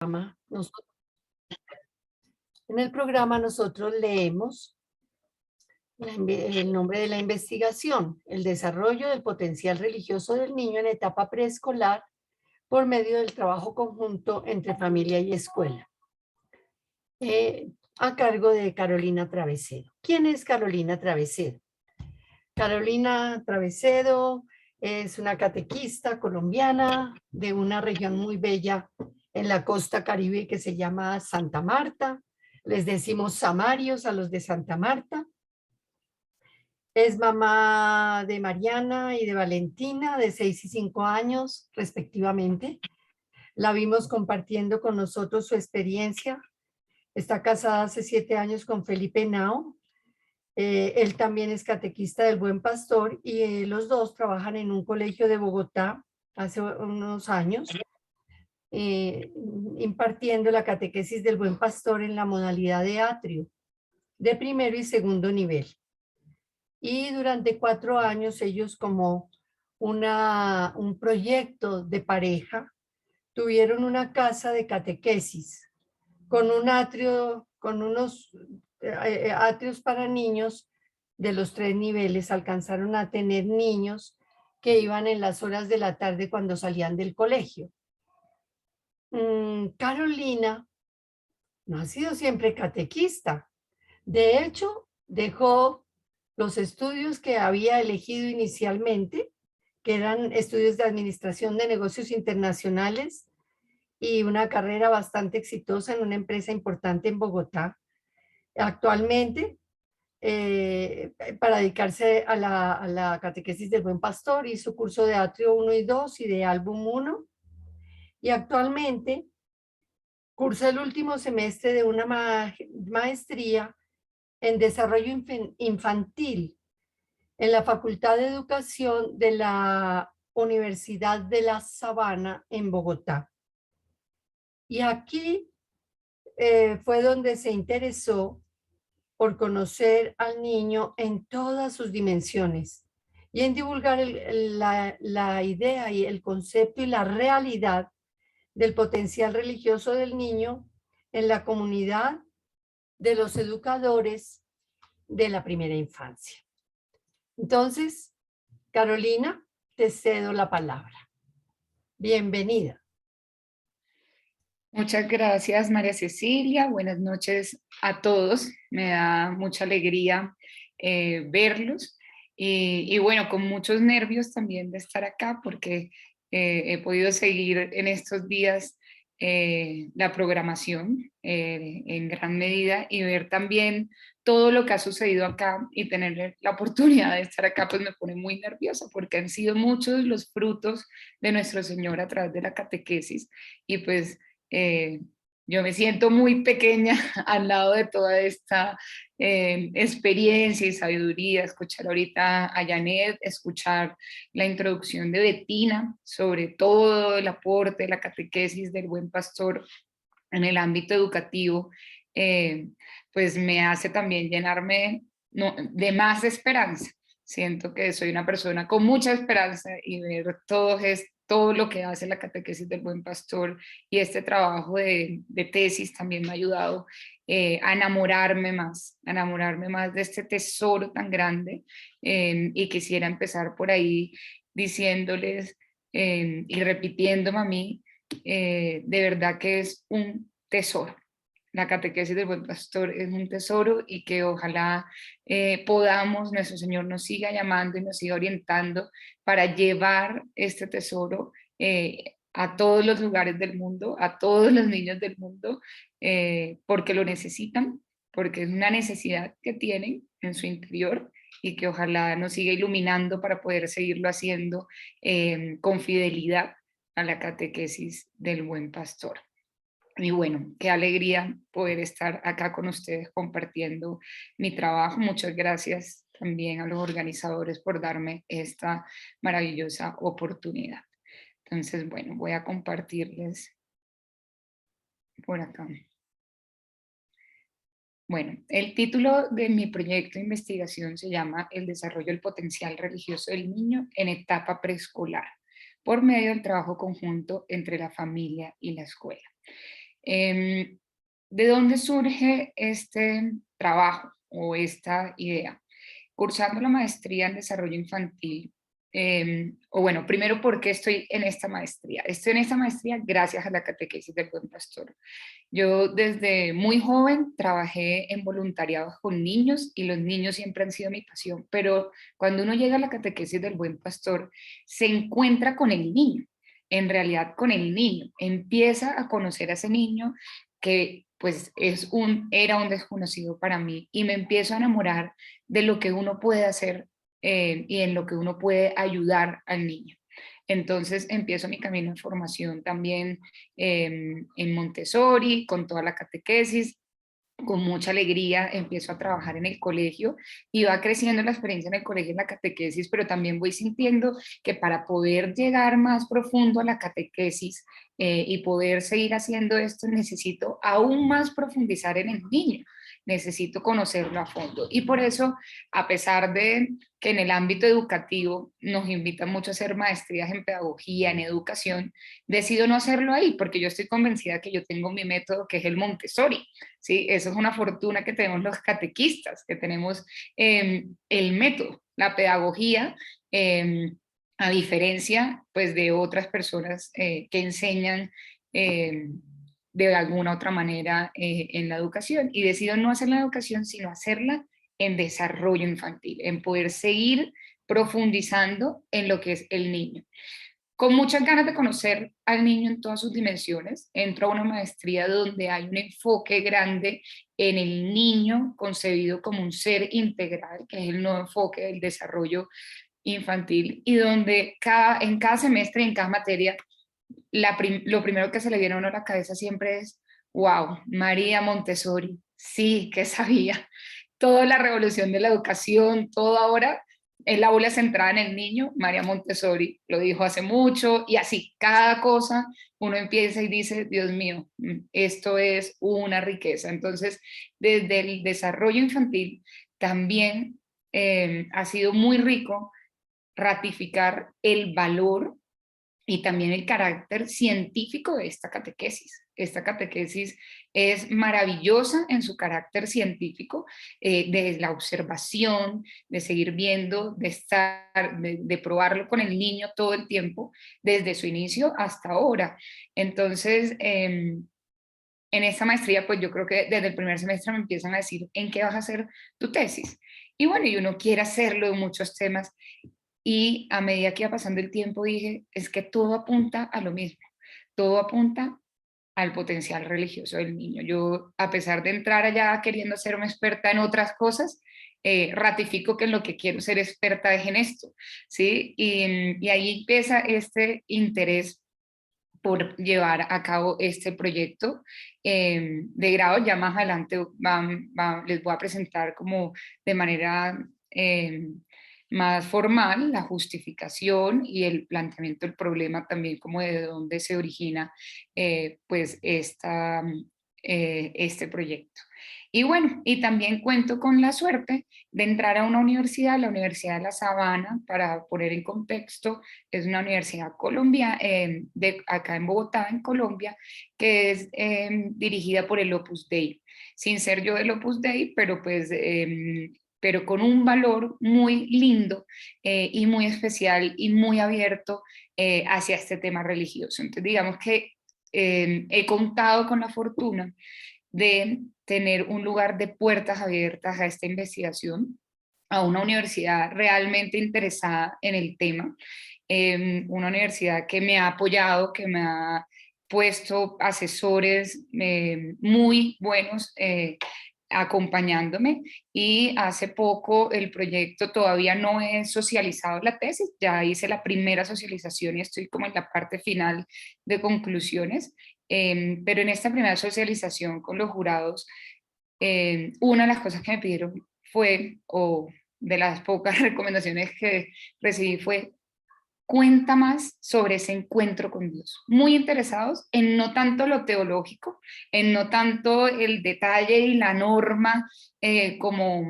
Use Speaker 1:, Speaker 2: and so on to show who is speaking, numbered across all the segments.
Speaker 1: Nosotros- En el programa nosotros leemos el nombre de la investigación, el desarrollo del potencial religioso del niño en etapa preescolar por medio del trabajo conjunto entre familia y escuela, a cargo de Carolina Travesero. ¿Quién es Carolina Travesero? Carolina Travesero es una catequista colombiana de una región muy bella en la costa caribe que se llama Santa Marta. Les decimos samarios a los de Santa Marta. Es mamá de Mariana y de Valentina, de 6 y 5 años, respectivamente. La vimos compartiendo con nosotros su experiencia. Está casada hace 7 años con Felipe Nao. Él también es catequista del Buen Pastor y los dos trabajan en un colegio de Bogotá hace unos años, impartiendo la catequesis del Buen Pastor en la modalidad de atrio, de primero y segundo nivel. Y durante 4 años ellos, como un proyecto de pareja, tuvieron una casa de catequesis con un atrio, con unos atrios para niños de los 3 niveles. Alcanzaron a tener niños que iban en las horas de la tarde cuando salían del colegio. Carolina no ha sido siempre catequista. De hecho, dejó los estudios que había elegido inicialmente, que eran estudios de administración de negocios internacionales y una carrera bastante exitosa en una empresa importante en Bogotá. Actualmente, para dedicarse a la catequesis del Buen Pastor, hizo curso de Atrio 1 y 2 y de Álbum 1, y actualmente cursa el último semestre de una maestría en desarrollo infantil en la Facultad de Educación de la Universidad de La Sabana en Bogotá. Y aquí fue donde se interesó por conocer al niño en todas sus dimensiones y en divulgar la idea y el concepto y la realidad del potencial religioso del niño en la comunidad de los educadores de la primera infancia. Entonces, Carolina, te cedo la palabra. Bienvenida.
Speaker 2: Muchas gracias, María Cecilia. Buenas noches a todos. Me da mucha alegría verlos y bueno, con muchos nervios también de estar acá porque he podido seguir en estos días la programación en gran medida y ver también todo lo que ha sucedido acá y tener la oportunidad de estar acá pues me pone muy nerviosa porque han sido muchos los frutos de nuestro Señor a través de la catequesis y pues yo me siento muy pequeña al lado de toda esta experiencia y sabiduría, escuchar ahorita a Janet, escuchar la introducción de Bettina sobre todo el aporte de la catequesis del Buen Pastor en el ámbito educativo, pues me hace también llenarme de más esperanza. Siento que soy una persona con mucha esperanza y ver todo lo que hace la catequesis del Buen Pastor y este trabajo de tesis también me ha ayudado a enamorarme más de este tesoro tan grande y quisiera empezar por ahí diciéndoles y repitiéndome a mí de verdad que es un tesoro. La catequesis del Buen Pastor es un tesoro y que ojalá podamos, nuestro Señor nos siga llamando y nos siga orientando para llevar este tesoro a todos los lugares del mundo, a todos los niños del mundo, porque lo necesitan, porque es una necesidad que tienen en su interior y que ojalá nos siga iluminando para poder seguirlo haciendo con fidelidad a la catequesis del Buen Pastor. Y bueno, qué alegría poder estar acá con ustedes compartiendo mi trabajo. Muchas gracias también a los organizadores por darme esta maravillosa oportunidad. Entonces, bueno, voy a compartirles por acá. Bueno, el título de mi proyecto de investigación se llama El desarrollo del potencial religioso del niño en etapa preescolar, por medio del trabajo conjunto entre la familia y la escuela. Em, ¿De dónde surge este trabajo o esta idea? Cursando la maestría en desarrollo infantil, o bueno, primero, ¿por qué estoy en esta maestría? Estoy en esta maestría gracias a la catequesis del Buen Pastor. Yo desde muy joven trabajé en voluntariados con niños y los niños siempre han sido mi pasión, pero cuando uno llega a la catequesis del Buen Pastor, se encuentra con el niño, en realidad con el niño, empieza a conocer a ese niño que pues era un desconocido para mí y me empiezo a enamorar de lo que uno puede hacer y en lo que uno puede ayudar al niño. Entonces empiezo mi camino de formación también en Montessori, con toda la catequesis, con mucha alegría empiezo a trabajar en el colegio y va creciendo la experiencia en el colegio, en la catequesis, pero también voy sintiendo que para poder llegar más profundo a la catequesis y poder seguir haciendo esto, necesito aún más profundizar en el niño, necesito conocerlo a fondo. Y por eso, a pesar de que en el ámbito educativo nos invitan mucho a hacer maestrías en pedagogía, en educación, decido no hacerlo ahí porque yo estoy convencida que yo tengo mi método que es el Montessori. ¿Sí? Eso es una fortuna que tenemos los catequistas, que tenemos el método, la pedagogía, a diferencia pues, de otras personas que enseñan de alguna otra manera en la educación. Y decido no hacer la educación, sino hacerla en desarrollo infantil, en poder seguir profundizando en lo que es el niño. Con muchas ganas de conocer al niño en todas sus dimensiones, entro a una maestría donde hay un enfoque grande en el niño concebido como un ser integral, que es el nuevo enfoque del desarrollo infantil, y donde en cada semestre y en cada materia, lo primero que se le viene a uno a la cabeza siempre es, wow, María Montessori, sí, que sabía. Toda la revolución de la educación, todo ahora el aula centrada en el niño, María Montessori lo dijo hace mucho, y así, cada cosa uno empieza y dice, Dios mío, esto es una riqueza. Entonces, desde el desarrollo infantil también ha sido muy rico ratificar el valor y también el carácter científico de esta catequesis. Esta catequesis es maravillosa en su carácter científico, de la observación, de seguir viendo, de probarlo con el niño todo el tiempo, desde su inicio hasta ahora. Entonces, en esta maestría, pues yo creo que desde el primer semestre me empiezan a decir en qué vas a hacer tu tesis. Y bueno, y uno quiere hacerlo en muchos temas, y a medida que iba pasando el tiempo dije, es que todo apunta a lo mismo, todo apunta al potencial religioso del niño. Yo, a pesar de entrar allá queriendo ser una experta en otras cosas, ratifico que en lo que quiero ser experta es en esto, ¿sí? Y ahí empieza este interés por llevar a cabo este proyecto de grado. Ya más adelante les voy a presentar como de manera más formal la justificación y el planteamiento del problema, también como de dónde se origina pues este proyecto. Y bueno, y también cuento con la suerte de entrar a una universidad, la Universidad de La Sabana, para poner en contexto, es una universidad colombiana, de acá en Bogotá, en Colombia, que es dirigida por el Opus Dei. Sin ser yo del Opus Dei, pero pues pero con un valor muy lindo y muy especial y muy abierto hacia este tema religioso. Entonces, digamos que he contado con la fortuna de tener un lugar de puertas abiertas a esta investigación, a una universidad realmente interesada en el tema, una universidad que me ha apoyado, que me ha puesto asesores muy buenos acompañándome, y hace poco el proyecto todavía no es socializado la tesis, ya hice la primera socialización y estoy como en la parte final de conclusiones, pero en esta primera socialización con los jurados, una de las cosas que me pidieron fue, o de las pocas recomendaciones que recibí fue, cuenta más sobre ese encuentro con Dios. Muy interesados en no tanto lo teológico, en no tanto el detalle y la norma como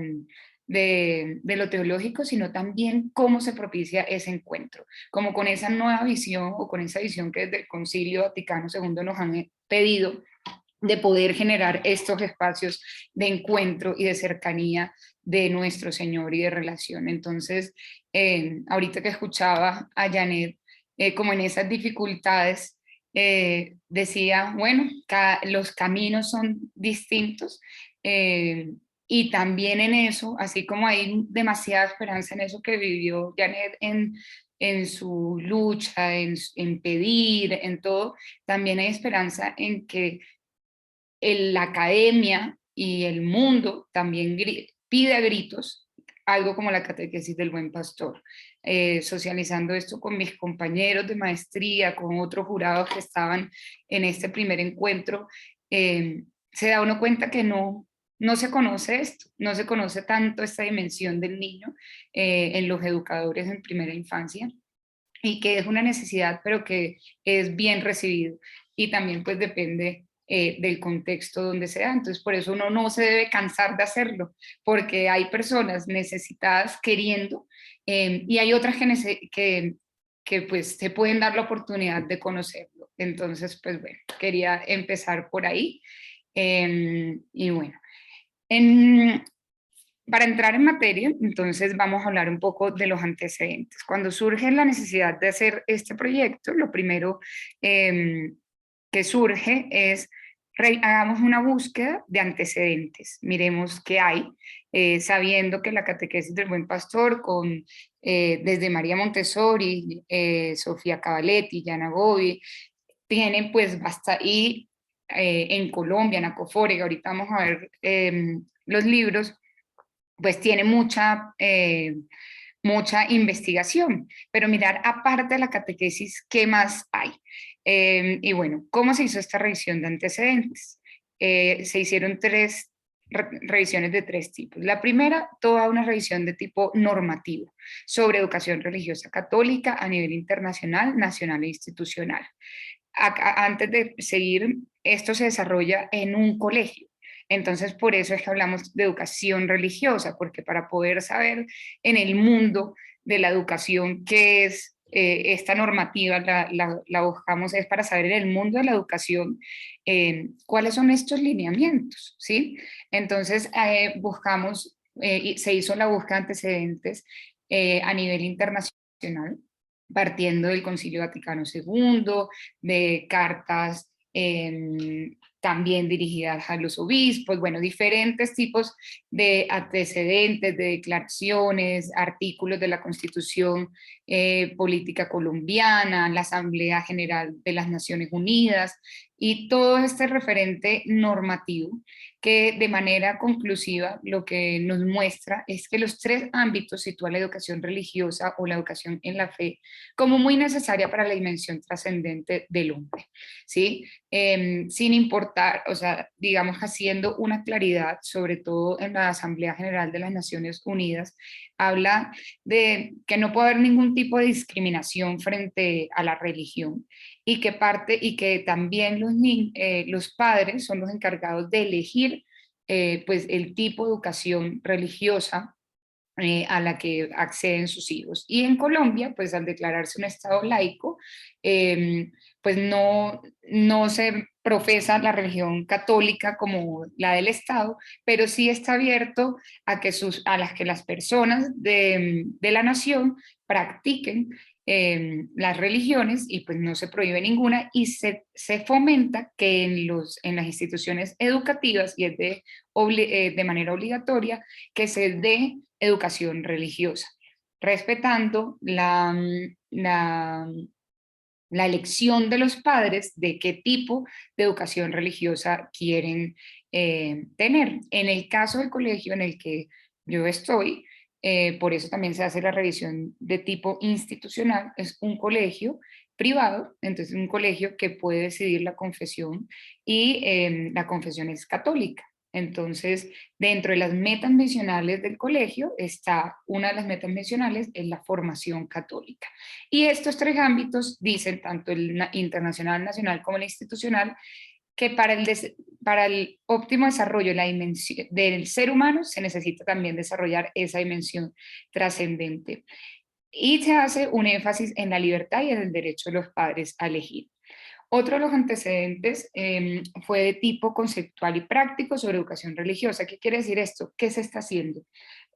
Speaker 2: de lo teológico, sino también cómo se propicia ese encuentro, como con esa nueva visión o con esa visión que desde el Concilio Vaticano II nos han pedido de poder generar estos espacios de encuentro y de cercanía de nuestro Señor y de relación. Entonces, ahorita que escuchaba a Janet, como en esas dificultades, decía, bueno, los caminos son distintos, y también en eso, así como hay demasiada esperanza en eso que vivió Janet en su lucha, en pedir, en todo, también hay esperanza en que la academia y el mundo también pide a gritos algo como la catequesis del buen pastor. Socializando esto con mis compañeros de maestría, con otros jurados que estaban en este primer encuentro, se da uno cuenta que no se conoce esto, no se conoce tanto esta dimensión del niño en los educadores en primera infancia, y que es una necesidad, pero que es bien recibido, y también pues depende del contexto donde se da. Entonces por eso uno no se debe cansar de hacerlo, porque hay personas necesitadas queriendo, y hay otras que pues se pueden dar la oportunidad de conocerlo. Entonces pues bueno, quería empezar por ahí. Y bueno, en, para entrar en materia, entonces vamos a hablar un poco de los antecedentes. Cuando surge la necesidad de hacer este proyecto, lo primero que surge es hagamos una búsqueda de antecedentes, miremos qué hay, sabiendo que la catequesis del buen pastor, desde María Montessori, Sofía Cavaletti, Yana Gobi, tienen pues basta, y en Colombia, en Acofore, ahorita vamos a ver los libros, pues tiene mucha investigación, pero mirar aparte de la catequesis, ¿qué más hay? Y bueno, ¿cómo se hizo esta revisión de antecedentes? Se hicieron revisiones de tres tipos. La primera, toda una revisión de tipo normativo sobre educación religiosa católica a nivel internacional, nacional e institucional. Antes de seguir, esto se desarrolla en un colegio. Entonces, por eso es que hablamos de educación religiosa, porque para poder saber en el mundo de la educación qué es esta normativa, la buscamos es para saber en el mundo de la educación cuáles son estos lineamientos, ¿sí? Entonces, buscamos, y se hizo la búsqueda de antecedentes a nivel internacional, partiendo del Concilio Vaticano II, de cartas también dirigidas a los obispos, bueno, diferentes tipos de antecedentes, de declaraciones, artículos de la Constitución Política Colombiana, la Asamblea General de las Naciones Unidas, y todo este referente normativo que de manera conclusiva lo que nos muestra es que los tres ámbitos sitúan la educación religiosa o la educación en la fe como muy necesaria para la dimensión trascendente del hombre, ¿sí? Sin importar, o sea, digamos, haciendo una claridad, sobre todo en la Asamblea General de las Naciones Unidas, habla de que no puede haber ningún tipo de discriminación frente a la religión, y que también los padres son los encargados de elegir pues el tipo de educación religiosa a la que acceden sus hijos. Y en Colombia, pues al declararse un Estado laico, pues no se profesa la religión católica como la del Estado, pero sí está abierto a que las personas de la nación practiquen las religiones, y pues no se prohíbe ninguna, y se fomenta que en las instituciones educativas, y es de manera obligatoria, que se dé educación religiosa, respetando la elección de los padres de qué tipo de educación religiosa quieren tener. En el caso del colegio en el que yo estoy, por eso también se hace la revisión de tipo institucional, es un colegio privado, entonces un colegio que puede decidir la confesión, y la confesión es católica. Entonces, dentro de las metas mencionales del colegio está, una de las metas mencionales es la formación católica. Y estos tres ámbitos dicen, tanto el internacional, nacional como el institucional, que para el óptimo desarrollo de la dimensión del ser humano se necesita también desarrollar esa dimensión trascendente. Y se hace un énfasis en la libertad y en el derecho de los padres a elegir. Otro de los antecedentes fue de tipo conceptual y práctico sobre educación religiosa. ¿Qué quiere decir esto? ¿Qué se está haciendo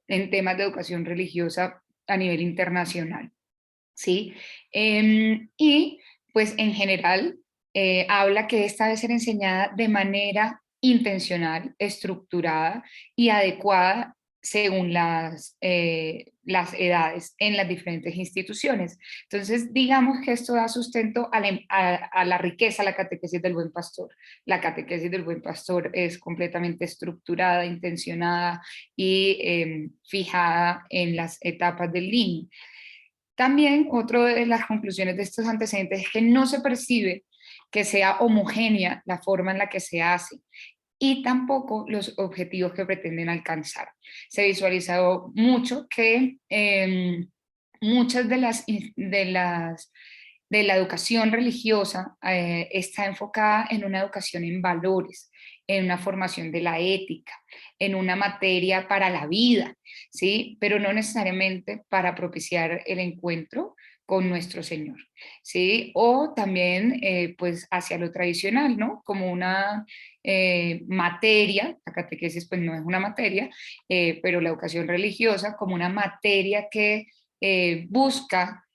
Speaker 2: en temas de educación religiosa a nivel internacional? ¿Sí? Y pues en general habla que esta debe ser enseñada de manera intencional, estructurada y adecuada según las edades en las diferentes instituciones. Entonces, digamos que esto da sustento a la riqueza, a la catequesis del buen pastor. La catequesis del buen pastor es completamente estructurada, intencionada y fijada en las etapas del niño. También otra de las conclusiones de estos antecedentes es que no se percibe que sea homogénea la forma en la que se hace y tampoco los objetivos que pretenden alcanzar. Se ha visualizado mucho que muchas de la educación religiosa está enfocada en una educación en valores, en una formación de la ética, en una materia para la vida, ¿sí? Pero no necesariamente para propiciar el encuentro con nuestro Señor, ¿sí? O también, pues, hacia lo tradicional, ¿no? Como una materia, la catequesis pues no es una materia, pero la educación religiosa como una materia que busca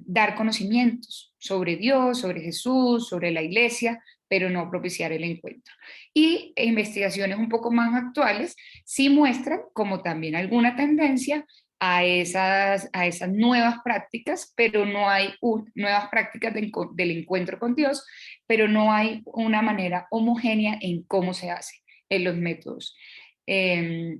Speaker 2: dar conocimientos sobre Dios, sobre Jesús, sobre la iglesia, pero no propiciar el encuentro. Y investigaciones un poco más actuales sí muestran como también alguna tendencia a esas nuevas prácticas, pero no hay nuevas prácticas del encuentro con Dios, pero no hay una manera homogénea en cómo se hace, en los métodos. Eh,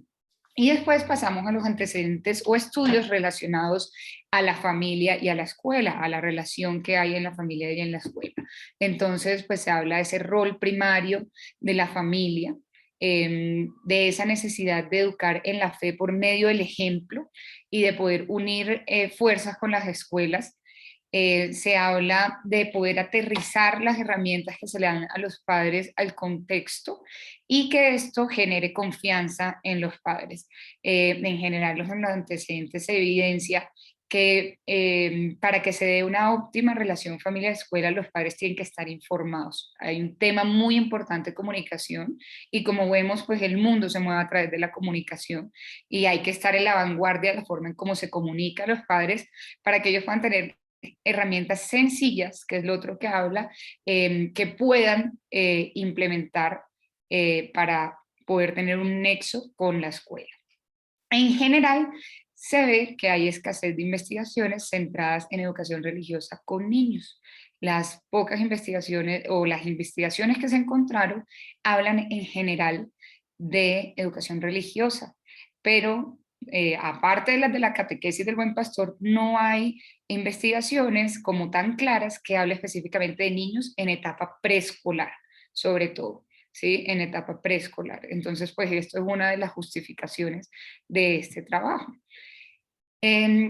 Speaker 2: y después pasamos a los antecedentes o estudios relacionados a la familia y a la escuela, a la relación que hay en la familia y en la escuela. Entonces, pues se habla de ese rol primario de la familia, de esa necesidad de educar en la fe por medio del ejemplo y de poder unir fuerzas con las escuelas. Se habla de poder aterrizar las herramientas que se le dan a los padres al contexto y que esto genere confianza en los padres. En general, los antecedentes se evidencia que para que se dé una óptima relación familia-escuela, los padres tienen que estar informados. Hay un tema muy importante de comunicación y como vemos, pues el mundo se mueve a través de la comunicación y hay que estar en la vanguardia de la forma en cómo se comunica a los padres para que ellos puedan tener herramientas sencillas, que es lo otro que habla, que puedan implementar para poder tener un nexo con la escuela. En general, se ve que hay escasez de investigaciones centradas en educación religiosa con niños. Las pocas investigaciones o las investigaciones que se encontraron hablan en general de educación religiosa, pero aparte de las de la catequesis del buen pastor, no hay investigaciones como tan claras que hablen específicamente de niños en etapa preescolar, sobre todo. ¿Sí? En etapa preescolar. Entonces, pues esto es una de las justificaciones de este trabajo.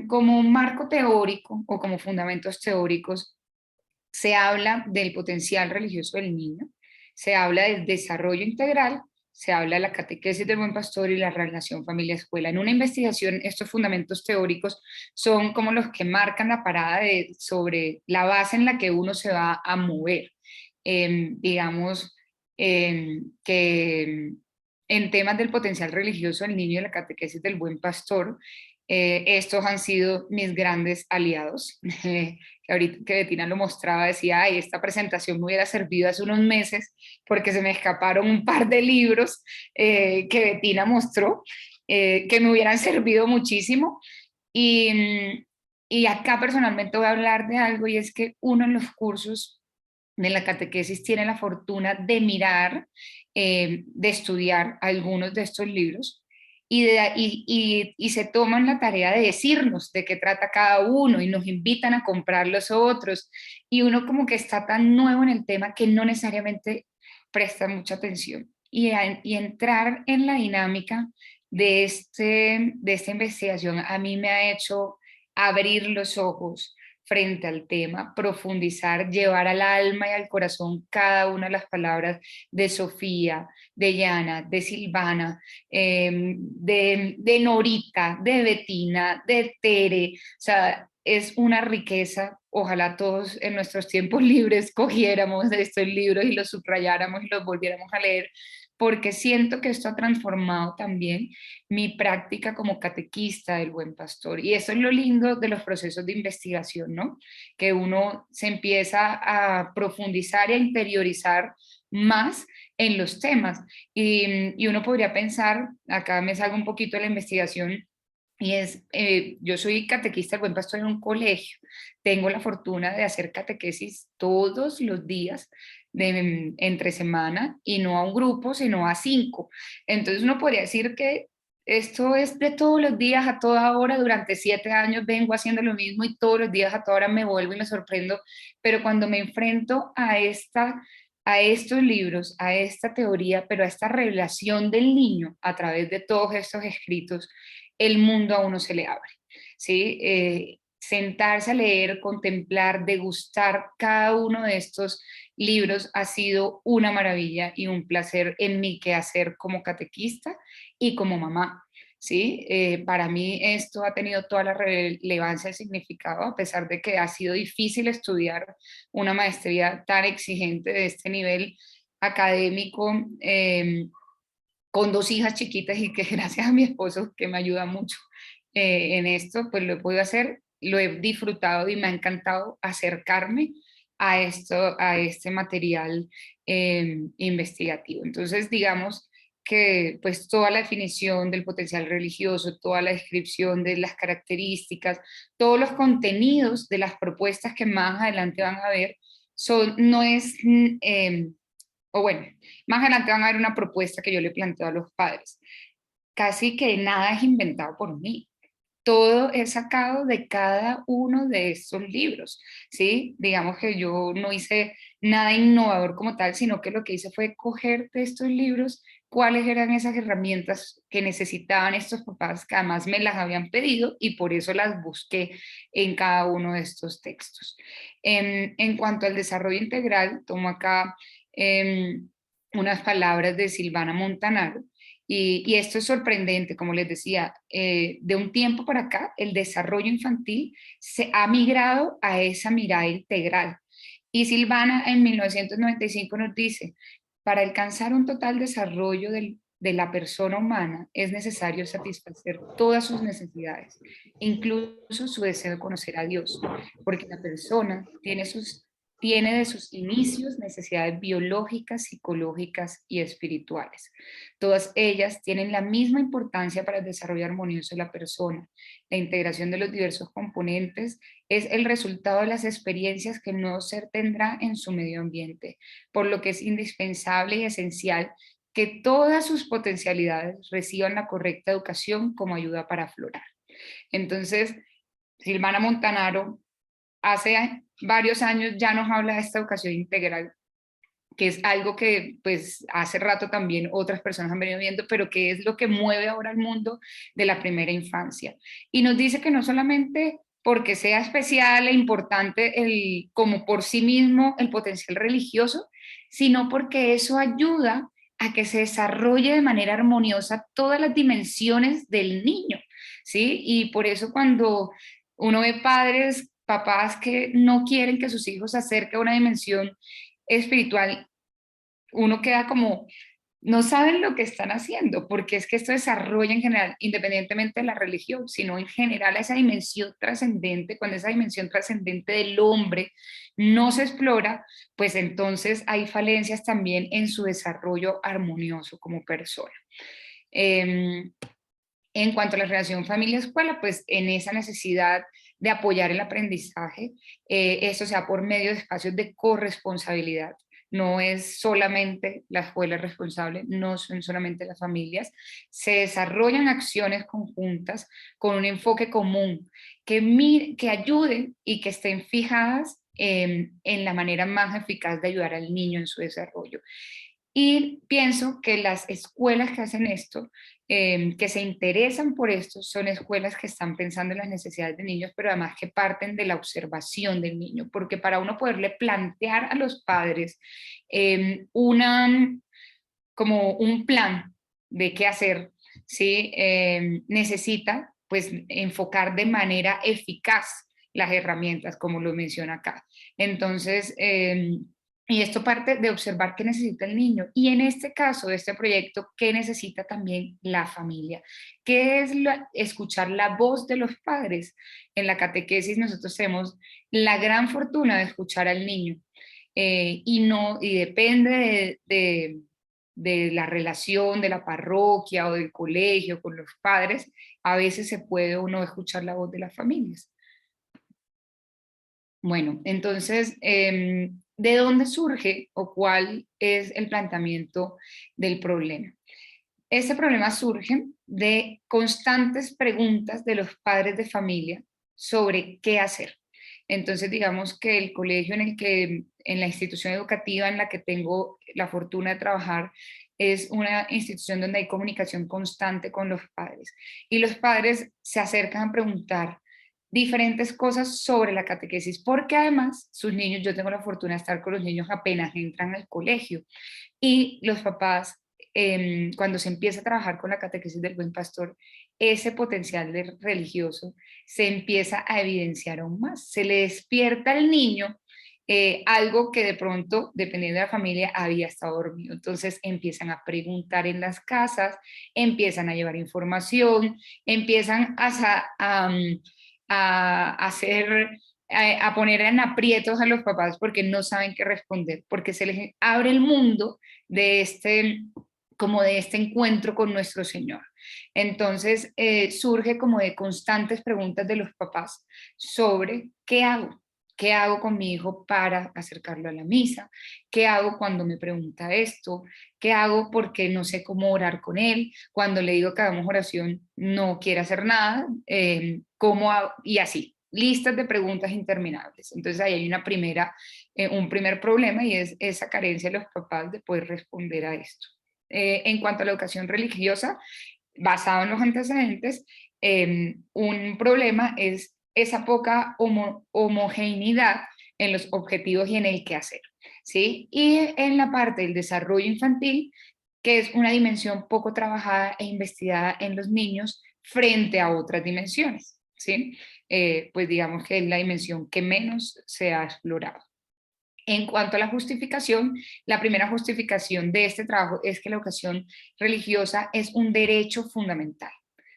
Speaker 2: Como un marco teórico o como fundamentos teóricos, se habla del potencial religioso del niño, se habla del desarrollo integral, se habla de la catequesis del buen pastor y la relación familia-escuela. En una investigación, estos fundamentos teóricos son como los que marcan la parada sobre la base en la que uno se va a mover. Digamos que en temas del potencial religioso del niño y la catequesis del buen pastor, estos han sido mis grandes aliados. Que ahorita que Betina lo mostraba, decía, ay, esta presentación me hubiera servido hace unos meses porque se me escaparon un par de libros que Betina mostró, que me hubieran servido muchísimo. Y, y acá personalmente voy a hablar de algo y es que uno en los cursos de la catequesis tiene la fortuna de mirar, de estudiar algunos de estos libros y se toman la tarea de decirnos de qué trata cada uno y nos invitan a comprar los otros y uno como que está tan nuevo en el tema que no necesariamente presta mucha atención y entrar en la dinámica de esta investigación a mí me ha hecho abrir los ojos frente al tema, profundizar, llevar al alma y al corazón cada una de las palabras de Sofía, de Yana, de Silvana, de Norita, de Betina, de Tere. O sea, es una riqueza ojalá todos en nuestros tiempos libres cogiéramos estos libros y los subrayáramos y los volviéramos a leer, porque siento que esto ha transformado también mi práctica como catequista del Buen Pastor. Y eso es lo lindo de los procesos de investigación, ¿no? Que uno se empieza a profundizar y a interiorizar más en los temas. Y uno podría pensar, acá me salgo un poquito de la investigación, y es, yo soy catequista del Buen Pastor en un colegio, tengo la fortuna de hacer catequesis todos los días, entre semana, y no a un grupo, sino a 5. Entonces uno podría decir que esto es de todos los días, a toda hora, durante 7 años vengo haciendo lo mismo y todos los días, a toda hora me vuelvo y me sorprendo, pero cuando me enfrento a estos libros, a esta teoría, pero a esta revelación del niño a través de todos estos escritos, el mundo a uno se le abre, ¿sí? Sentarse a leer, contemplar, degustar cada uno de estos libros ha sido una maravilla y un placer en mi quehacer como catequista y como mamá. ¿Sí? Para mí esto ha tenido toda la relevancia y significado, a pesar de que ha sido difícil estudiar una maestría tan exigente de este nivel académico, con 2 hijas chiquitas y que gracias a mi esposo, que me ayuda mucho en esto, pues lo he podido hacer, lo he disfrutado y me ha encantado acercarme a esto, a este material investigativo. Entonces, digamos que pues toda la definición del potencial religioso, toda la descripción de las características, todos los contenidos de las propuestas que más adelante van a ver, no es, o bueno, más adelante van a ver una propuesta que yo le planteo a los padres. Casi que nada es inventado por mí, todo es sacado de cada uno de estos libros, ¿sí? Digamos que yo no hice nada innovador como tal, sino que lo que hice fue coger de estos libros cuáles eran esas herramientas que necesitaban estos papás, que además me las habían pedido y por eso las busqué en cada uno de estos textos. En cuanto al desarrollo integral, tomo acá unas palabras de Silvana Montanaro, y esto es sorprendente, como les decía, de un tiempo para acá, el desarrollo infantil se ha migrado a esa mirada integral. Y Silvana en 1995 nos dice, para alcanzar un total desarrollo de la persona humana es necesario satisfacer todas sus necesidades, incluso su deseo de conocer a Dios, porque la persona tiene de sus inicios necesidades biológicas, psicológicas y espirituales. Todas ellas tienen la misma importancia para el desarrollo armonioso de la persona. La integración de los diversos componentes es el resultado de las experiencias que el nuevo ser tendrá en su medio ambiente, por lo que es indispensable y esencial que todas sus potencialidades reciban la correcta educación como ayuda para aflorar. Entonces, Silvana Montanaro hace varios años ya nos habla de esta educación integral, que es algo que pues hace rato también otras personas han venido viendo, pero que es lo que mueve ahora el mundo de la primera infancia. Y nos dice que no solamente porque sea especial e importante como por sí mismo el potencial religioso, sino porque eso ayuda a que se desarrolle de manera armoniosa todas las dimensiones del niño, ¿sí? Y por eso cuando uno ve padres, papás que no quieren que sus hijos se acerquen a una dimensión espiritual, uno queda como, no saben lo que están haciendo, porque es que esto desarrolla en general, independientemente de la religión, sino en general esa dimensión trascendente, cuando esa dimensión trascendente del hombre no se explora, pues entonces hay falencias también en su desarrollo armonioso como persona. En cuanto a la relación familia-escuela, pues en esa necesidad de apoyar el aprendizaje, eso sea por medio de espacios de corresponsabilidad. No es solamente la escuela responsable, no son solamente las familias. Se desarrollan acciones conjuntas con un enfoque común que ayuden y que estén fijadas en la manera más eficaz de ayudar al niño en su desarrollo. Y pienso que las escuelas que hacen esto, que se interesan por esto, son escuelas que están pensando en las necesidades de niños, pero además que parten de la observación del niño, porque para uno poderle plantear a los padres como un plan de qué hacer, ¿sí? Necesita pues enfocar de manera eficaz las herramientas, como lo menciona acá. Entonces, y esto parte de observar qué necesita el niño. Y en este caso, de este proyecto, qué necesita también la familia. ¿Qué es escuchar la voz de los padres? En la catequesis nosotros tenemos la gran fortuna de escuchar al niño. Y depende de la relación de la parroquia o del colegio con los padres, a veces se puede o no escuchar la voz de las familias. Bueno, entonces, ¿de dónde surge o cuál es el planteamiento del problema? Este problema surge de constantes preguntas de los padres de familia sobre qué hacer. Entonces, digamos que el colegio en la institución educativa en la que tengo la fortuna de trabajar, es una institución donde hay comunicación constante con los padres. Y los padres se acercan a preguntar diferentes cosas sobre la catequesis, porque además sus niños, yo tengo la fortuna de estar con los niños apenas entran al colegio, y los papás, cuando se empieza a trabajar con la catequesis del buen pastor, ese potencial religioso se empieza a evidenciar aún más. Se le despierta al niño algo que de pronto, dependiendo de la familia, había estado dormido. Entonces empiezan a preguntar en las casas, empiezan a llevar información, empiezan a hacer a poner en aprietos a los papás porque no saben qué responder, porque se les abre el mundo de como de este encuentro con nuestro Señor. Entonces surge como de constantes preguntas de los papás sobre qué hago. ¿Qué hago con mi hijo para acercarlo a la misa? ¿Qué hago cuando me pregunta esto? ¿Qué hago porque no sé cómo orar con él? Cuando le digo que hagamos oración, no quiere hacer nada. ¿Cómo hago? Y así, listas de preguntas interminables. Entonces ahí hay un primer problema, y es esa carencia de los papás de poder responder a esto. En cuanto a la educación religiosa, basado en los antecedentes, un problema es esa poca homogeneidad en los objetivos y en el quehacer, ¿sí? Y en la parte del desarrollo infantil, que es una dimensión poco trabajada e investigada en los niños frente a otras dimensiones, ¿sí? Pues digamos que es la dimensión que menos se ha explorado. En cuanto a la justificación, la primera justificación de este trabajo es que la educación religiosa es un derecho fundamental,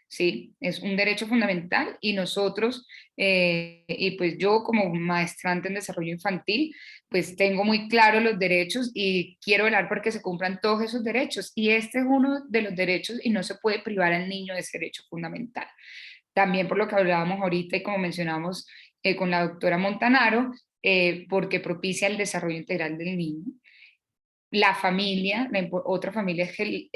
Speaker 2: ¿sí? Es un derecho fundamental, y nosotros, y pues yo como maestrante en desarrollo infantil, pues tengo muy claro los derechos y quiero velar porque se cumplan todos esos derechos, y este es uno de los derechos y no se puede privar al niño de ese derecho fundamental. También por lo que hablábamos ahorita y como mencionamos con la doctora Montanaro, porque propicia el desarrollo integral del niño. La familia, otra familia es que,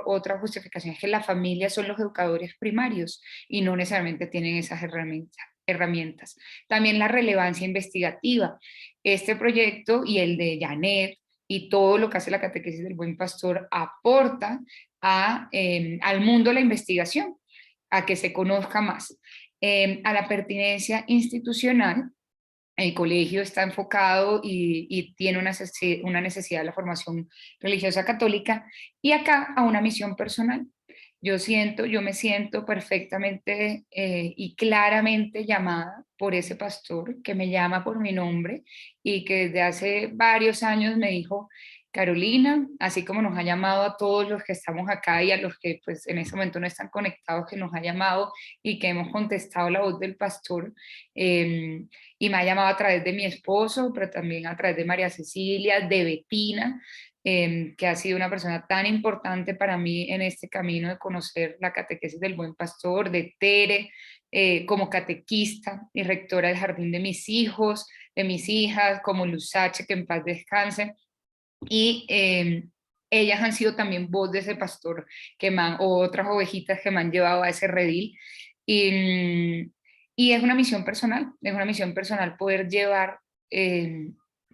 Speaker 2: otra justificación es que la familia son los educadores primarios y no necesariamente tienen esas herramientas. También la relevancia investigativa. Este proyecto y el de Janet y todo lo que hace la catequesis del buen pastor aporta al mundo de la investigación, a que se conozca más, a la pertinencia institucional. El colegio está enfocado y tiene una necesidad de la formación religiosa católica, y acá a una misión personal. Yo me siento perfectamente y claramente llamada por ese pastor que me llama por mi nombre y que desde hace varios años me dijo: Carolina, así como nos ha llamado a todos los que estamos acá y a los que pues en ese momento no están conectados, que nos ha llamado y que hemos contestado la voz del pastor, y me ha llamado a través de mi esposo, pero también a través de María Cecilia, de Betina, que ha sido una persona tan importante para mí en este camino de conocer la catequesis del buen pastor, de Tere, como catequista y rectora del jardín de mis hijos, de mis hijas, como Luzache, que en paz descanse. Y ellas han sido también voz de ese pastor o otras ovejitas que me han llevado a ese redil. Y, y es una misión personal poder llevar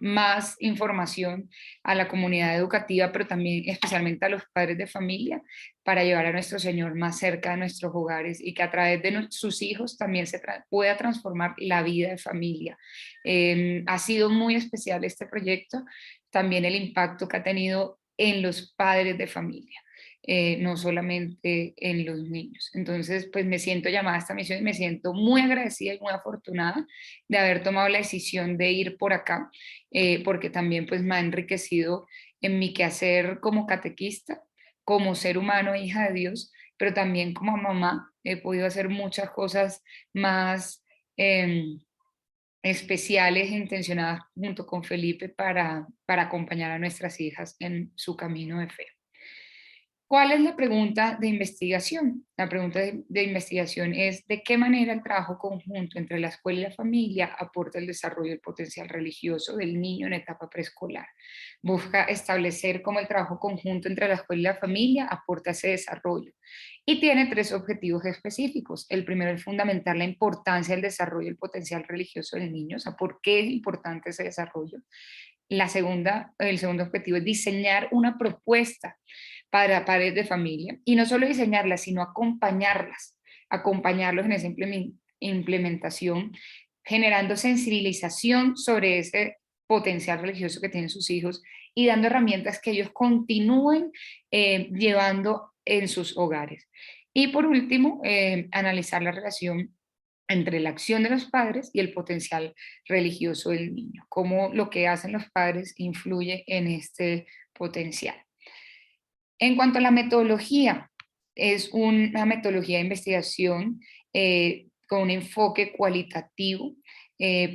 Speaker 2: más información a la comunidad educativa, pero también especialmente a los padres de familia, para llevar a nuestro Señor más cerca de nuestros hogares y que a través de sus hijos también pueda transformar la vida de familia. Ha sido muy especial este proyecto, también el impacto que ha tenido en los padres de familia. no solamente en los niños. Entonces, pues me siento llamada a esta misión y me siento muy agradecida y muy afortunada de haber tomado la decisión de ir por acá, porque también pues me ha enriquecido en mi quehacer como catequista, como ser humano, hija de Dios, pero también como mamá. He podido hacer muchas cosas más especiales e intencionadas junto con Felipe para acompañar a nuestras hijas en su camino de fe. ¿Cuál es la pregunta de investigación? La pregunta de investigación es ¿de qué manera el trabajo conjunto entre la escuela y la familia aporta el desarrollo del potencial religioso del niño en etapa preescolar? Busca establecer cómo el trabajo conjunto entre la escuela y la familia aporta ese desarrollo. Y tiene 3 objetivos específicos. El primero es fundamentar la importancia del desarrollo del potencial religioso del niño, o sea, ¿por qué es importante ese desarrollo? El segundo objetivo es diseñar una propuesta para padres de familia y no solo diseñarlas, sino acompañarlos en esa implementación, generando sensibilización sobre ese potencial religioso que tienen sus hijos y dando herramientas que ellos continúen llevando en sus hogares. Y por último, analizar la relación entre la acción de los padres y el potencial religioso del niño, cómo lo que hacen los padres influye en este potencial. En cuanto a la metodología, es una metodología de investigación con un enfoque cualitativo,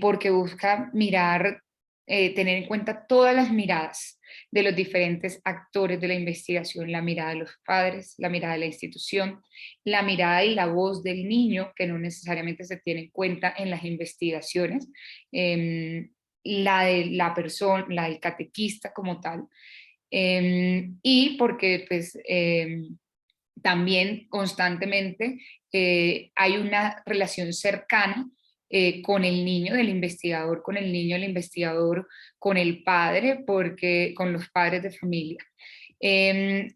Speaker 2: porque busca mirar, tener en cuenta todas las miradas de los diferentes actores de la investigación, la mirada de los padres, la mirada de la institución, la mirada y la voz del niño, que no necesariamente se tiene en cuenta en las investigaciones, la de la persona, la del catequista como tal, y porque pues también constantemente hay una relación cercana con el niño del investigador, con el niño del investigador, con el padre, porque con los padres de familia. Eh,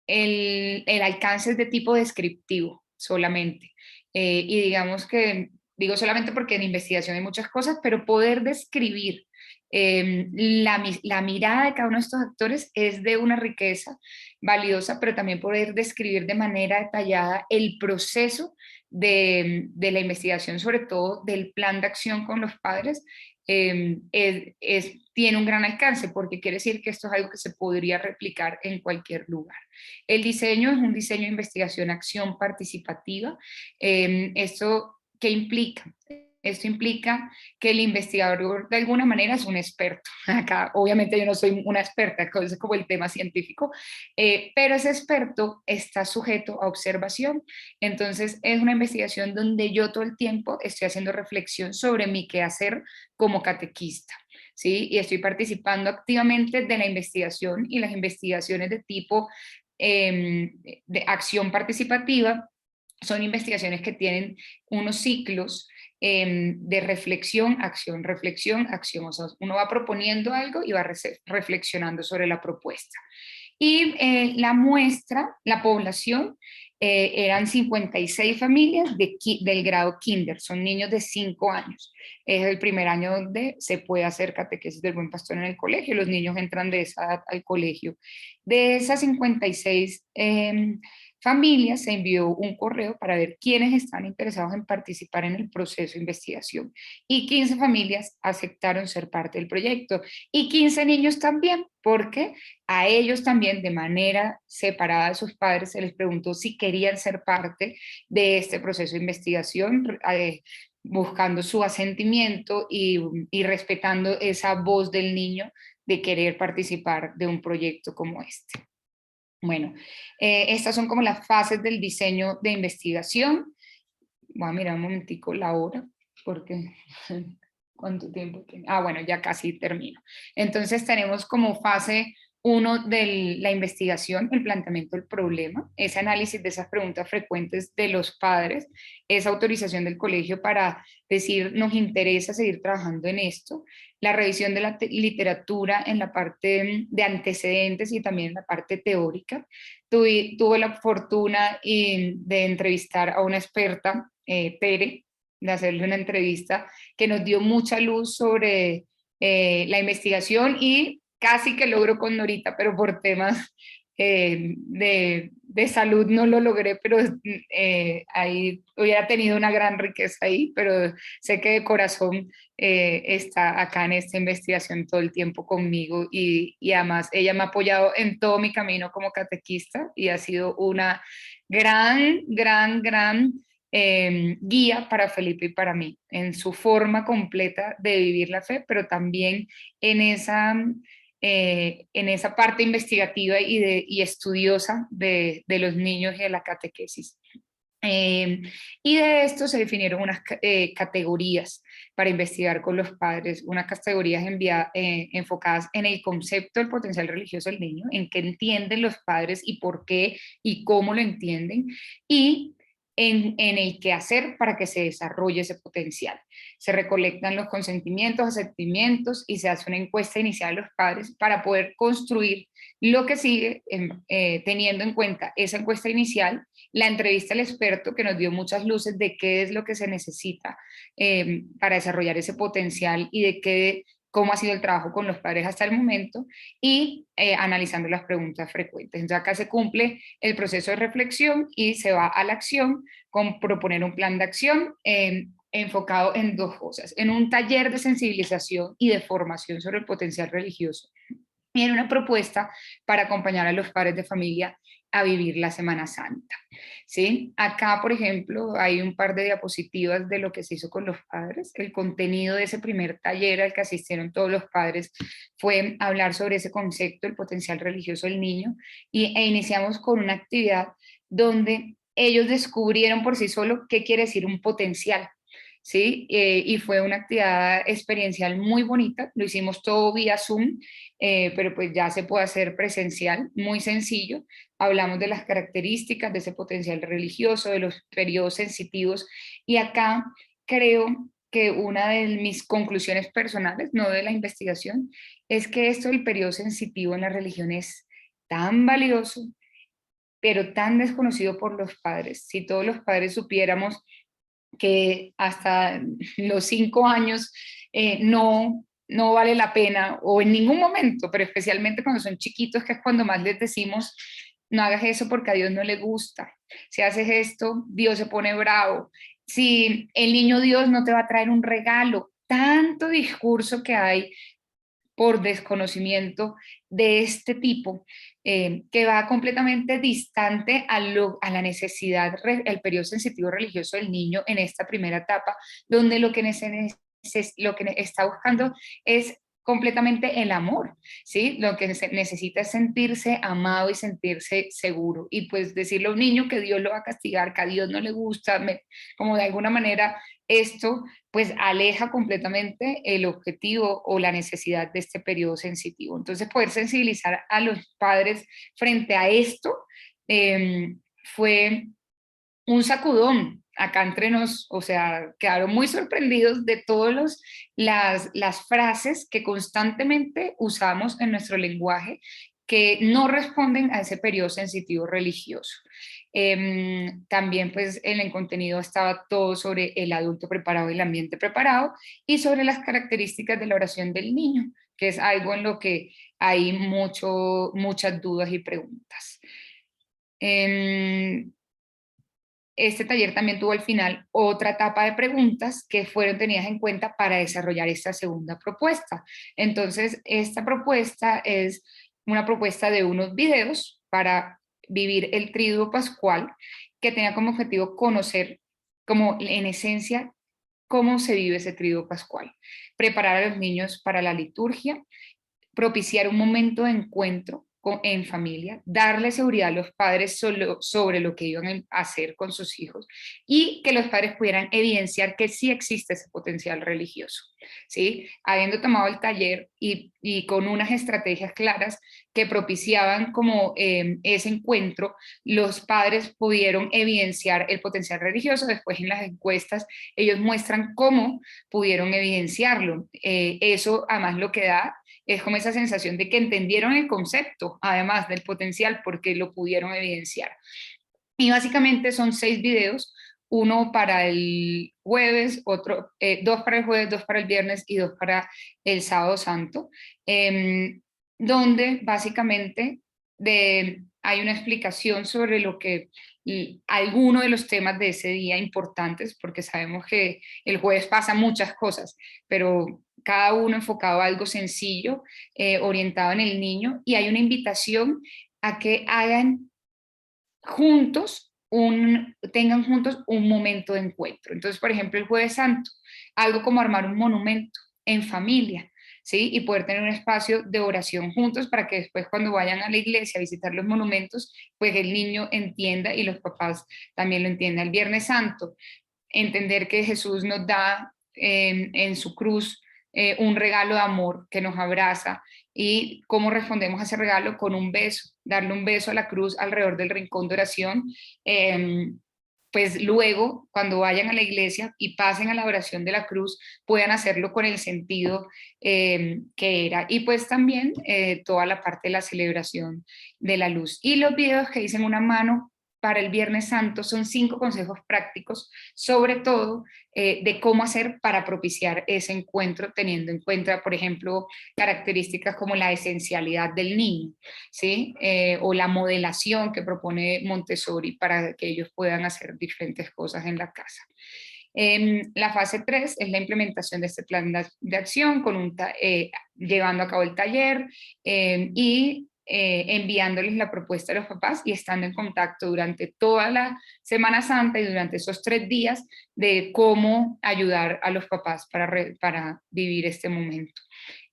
Speaker 2: el alcance es de tipo descriptivo solamente. Y digamos que, digo solamente porque en investigación hay muchas cosas, pero poder describir la mirada de cada uno de estos actores es de una riqueza valiosa, pero también poder describir de manera detallada el proceso de la investigación, sobre todo del plan de acción con los padres, tiene un gran alcance, porque quiere decir que esto es algo que se podría replicar en cualquier lugar. El diseño es un diseño de investigación, acción participativa. ¿Esto qué implica? Esto implica que el investigador de alguna manera es un experto. Acá obviamente yo no soy una experta, es como el tema científico, pero ese experto está sujeto a observación. Entonces es una investigación donde yo todo el tiempo estoy haciendo reflexión sobre mi quehacer como catequista, ¿sí? Y estoy participando activamente de la investigación, y las investigaciones de tipo de acción participativa son investigaciones que tienen unos ciclos de reflexión, acción, acción. O sea, uno va proponiendo algo y va reflexionando sobre la propuesta. Y la muestra, la población, eran 56 familias del grado kinder, son niños de 5 años. Es el primer año donde se puede hacer catequesis del Buen Pastor en el colegio, los niños entran de esa edad al colegio. De esas 56 familias se envió un correo para ver quiénes están interesados en participar en el proceso de investigación, y 15 familias aceptaron ser parte del proyecto, y 15 niños también, porque a ellos también de manera separada de sus padres se les preguntó si querían ser parte de este proceso de investigación, buscando su asentimiento y respetando esa voz del niño de querer participar de un proyecto como este. Bueno, estas son como las fases del diseño de investigación. Voy a mirar un momentico la hora, porque ¿cuánto tiempo tiene? Ah, bueno, ya casi termino. Entonces tenemos como fase 1 de la investigación, el planteamiento del problema, ese análisis de esas preguntas frecuentes de los padres, esa autorización del colegio para decir nos interesa seguir trabajando en esto, la revisión de la literatura en la parte de antecedentes y también en la parte teórica. Tuve la fortuna de entrevistar a una experta, Tere, de hacerle una entrevista que nos dio mucha luz sobre la investigación, y casi que logro con Norita, pero por temas de salud no lo logré, pero ahí hubiera tenido una gran riqueza ahí, pero sé que de corazón está acá en esta investigación todo el tiempo conmigo y además ella me ha apoyado en todo mi camino como catequista y ha sido una gran guía para Felipe y para mí, en su forma completa de vivir la fe, pero también en en esa parte investigativa y estudiosa de los niños y de la catequesis. Eh, y de esto se definieron unas categorías para investigar con los padres, unas categorías enfocadas en el concepto del potencial religioso del niño, en qué entienden los padres y por qué y cómo lo entienden, y en el qué hacer para que se desarrolle ese potencial. Se recolectan los consentimientos, asentimientos y se hace una encuesta inicial a los padres para poder construir lo que sigue teniendo en cuenta esa encuesta inicial, la entrevista al experto que nos dio muchas luces de qué es lo que se necesita para desarrollar ese potencial y de cómo ha sido el trabajo con los padres hasta el momento y analizando las preguntas frecuentes. Entonces acá se cumple el proceso de reflexión y se va a la acción con proponer un plan de acción enfocado en dos cosas, en un taller de sensibilización y de formación sobre el potencial religioso y en una propuesta para acompañar a los padres de familia a vivir la Semana Santa. ¿Sí? Acá, por ejemplo, hay un par de diapositivas de lo que se hizo con los padres. El contenido de ese primer taller al que asistieron todos los padres fue hablar sobre ese concepto, el potencial religioso del niño, e iniciamos con una actividad donde ellos descubrieron por sí solos qué quiere decir un potencial. ¿Sí? Y fue una actividad experiencial muy bonita, lo hicimos todo vía Zoom, pero pues ya se puede hacer presencial, muy sencillo. Hablamos de las características de ese potencial religioso, de los periodos sensitivos, y acá creo que una de mis conclusiones personales, no de la investigación, es que esto del periodo sensitivo en la religión es tan valioso, pero tan desconocido por los padres. Si todos los padres supiéramos que hasta los 5 años no vale la pena, o en ningún momento, pero especialmente cuando son chiquitos, que es cuando más les decimos, no hagas eso porque a Dios no le gusta. Si haces esto, Dios se pone bravo. Si el niño Dios no te va a traer un regalo, tanto discurso que hay por desconocimiento de este tipo, que va completamente distante a la necesidad, el periodo sensitivo religioso del niño en esta primera etapa, donde lo que está buscando es completamente el amor, ¿sí? Lo que necesita es sentirse amado y sentirse seguro. Y pues decirle a un niño que Dios lo va a castigar, que a Dios no le gusta, como de alguna manera esto pues aleja completamente el objetivo o la necesidad de este periodo sensitivo. Entonces, poder sensibilizar a los padres frente a esto fue un sacudón acá entre nos, o sea, quedaron muy sorprendidos de todas las frases que constantemente usamos en nuestro lenguaje que no responden a ese periodo sensitivo religioso. También pues en el contenido estaba todo sobre el adulto preparado y el ambiente preparado y sobre las características de la oración del niño, que es algo en lo que hay muchas dudas y preguntas. Este taller también tuvo al final otra etapa de preguntas que fueron tenidas en cuenta para desarrollar esta segunda propuesta. Entonces, esta propuesta es una propuesta de unos videos para vivir el Triduo Pascual, que tenía como objetivo conocer, como en esencia, cómo se vive ese Triduo Pascual, preparar a los niños para la liturgia, propiciar un momento de encuentro en familia, darle seguridad a los padres sobre lo que iban a hacer con sus hijos y que los padres pudieran evidenciar que sí existe ese potencial religioso. ¿Sí? Habiendo tomado el taller y con unas estrategias claras que propiciaban como ese encuentro, los padres pudieron evidenciar el potencial religioso. Después en las encuestas ellos muestran cómo pudieron evidenciarlo. Eso además lo que da es como esa sensación de que entendieron el concepto, además del potencial, porque lo pudieron evidenciar. Y básicamente son 6 videos, uno para el jueves, dos para el jueves, dos para el viernes y dos para el sábado santo, donde básicamente hay una explicación sobre lo que algunos de los temas de ese día importantes, porque sabemos que el jueves pasan muchas cosas, pero cada uno enfocado a algo sencillo, orientado en el niño, y hay una invitación a que hagan juntos tengan juntos un momento de encuentro. Entonces, por ejemplo, el Jueves Santo, algo como armar un monumento en familia, ¿sí? Y poder tener un espacio de oración juntos para que después cuando vayan a la iglesia a visitar los monumentos, pues el niño entienda y los papás también lo entiendan. El Viernes Santo, entender que Jesús nos da en su cruz un regalo de amor que nos abraza y cómo respondemos a ese regalo con un beso, darle un beso a la cruz alrededor del rincón de oración. eh, pues luego, cuando vayan a la iglesia y pasen a la oración de la cruz, puedan hacerlo con el sentido que era. Y pues también toda la parte de la celebración de la luz. Y los videos que dicen una mano para el Viernes Santo son 5 consejos prácticos, sobre todo de cómo hacer para propiciar ese encuentro, teniendo en cuenta, por ejemplo, características como la esencialidad del niño, ¿sí? O la modelación que propone Montessori para que ellos puedan hacer diferentes cosas en la casa. La fase 3 es la implementación de este plan de acción, llevando a cabo el taller y enviándoles la propuesta a los papás y estando en contacto durante toda la Semana Santa y durante esos 3 días de cómo ayudar a los papás para vivir este momento.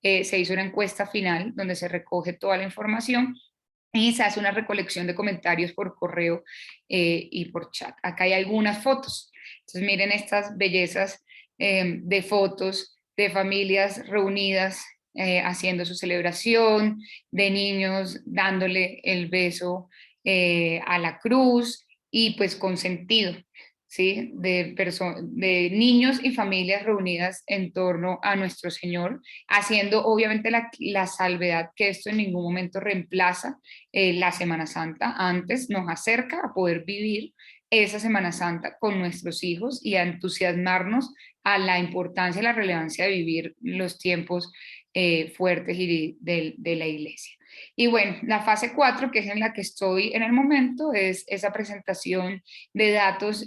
Speaker 2: Se hizo una encuesta final donde se recoge toda la información y se hace una recolección de comentarios por correo y por chat. Acá hay algunas fotos. Entonces miren estas bellezas de fotos de familias reunidas haciendo su celebración, de niños dándole el beso a la cruz y pues con sentido. ¿Sí? De niños y familias reunidas en torno a nuestro Señor, haciendo obviamente la salvedad que esto en ningún momento reemplaza la Semana Santa. Antes nos acerca a poder vivir esa Semana Santa con nuestros hijos y a entusiasmarnos a la importancia y la relevancia de vivir los tiempos fuertes y de la iglesia. Y bueno, la fase 4, que es en la que estoy en el momento, es esa presentación de datos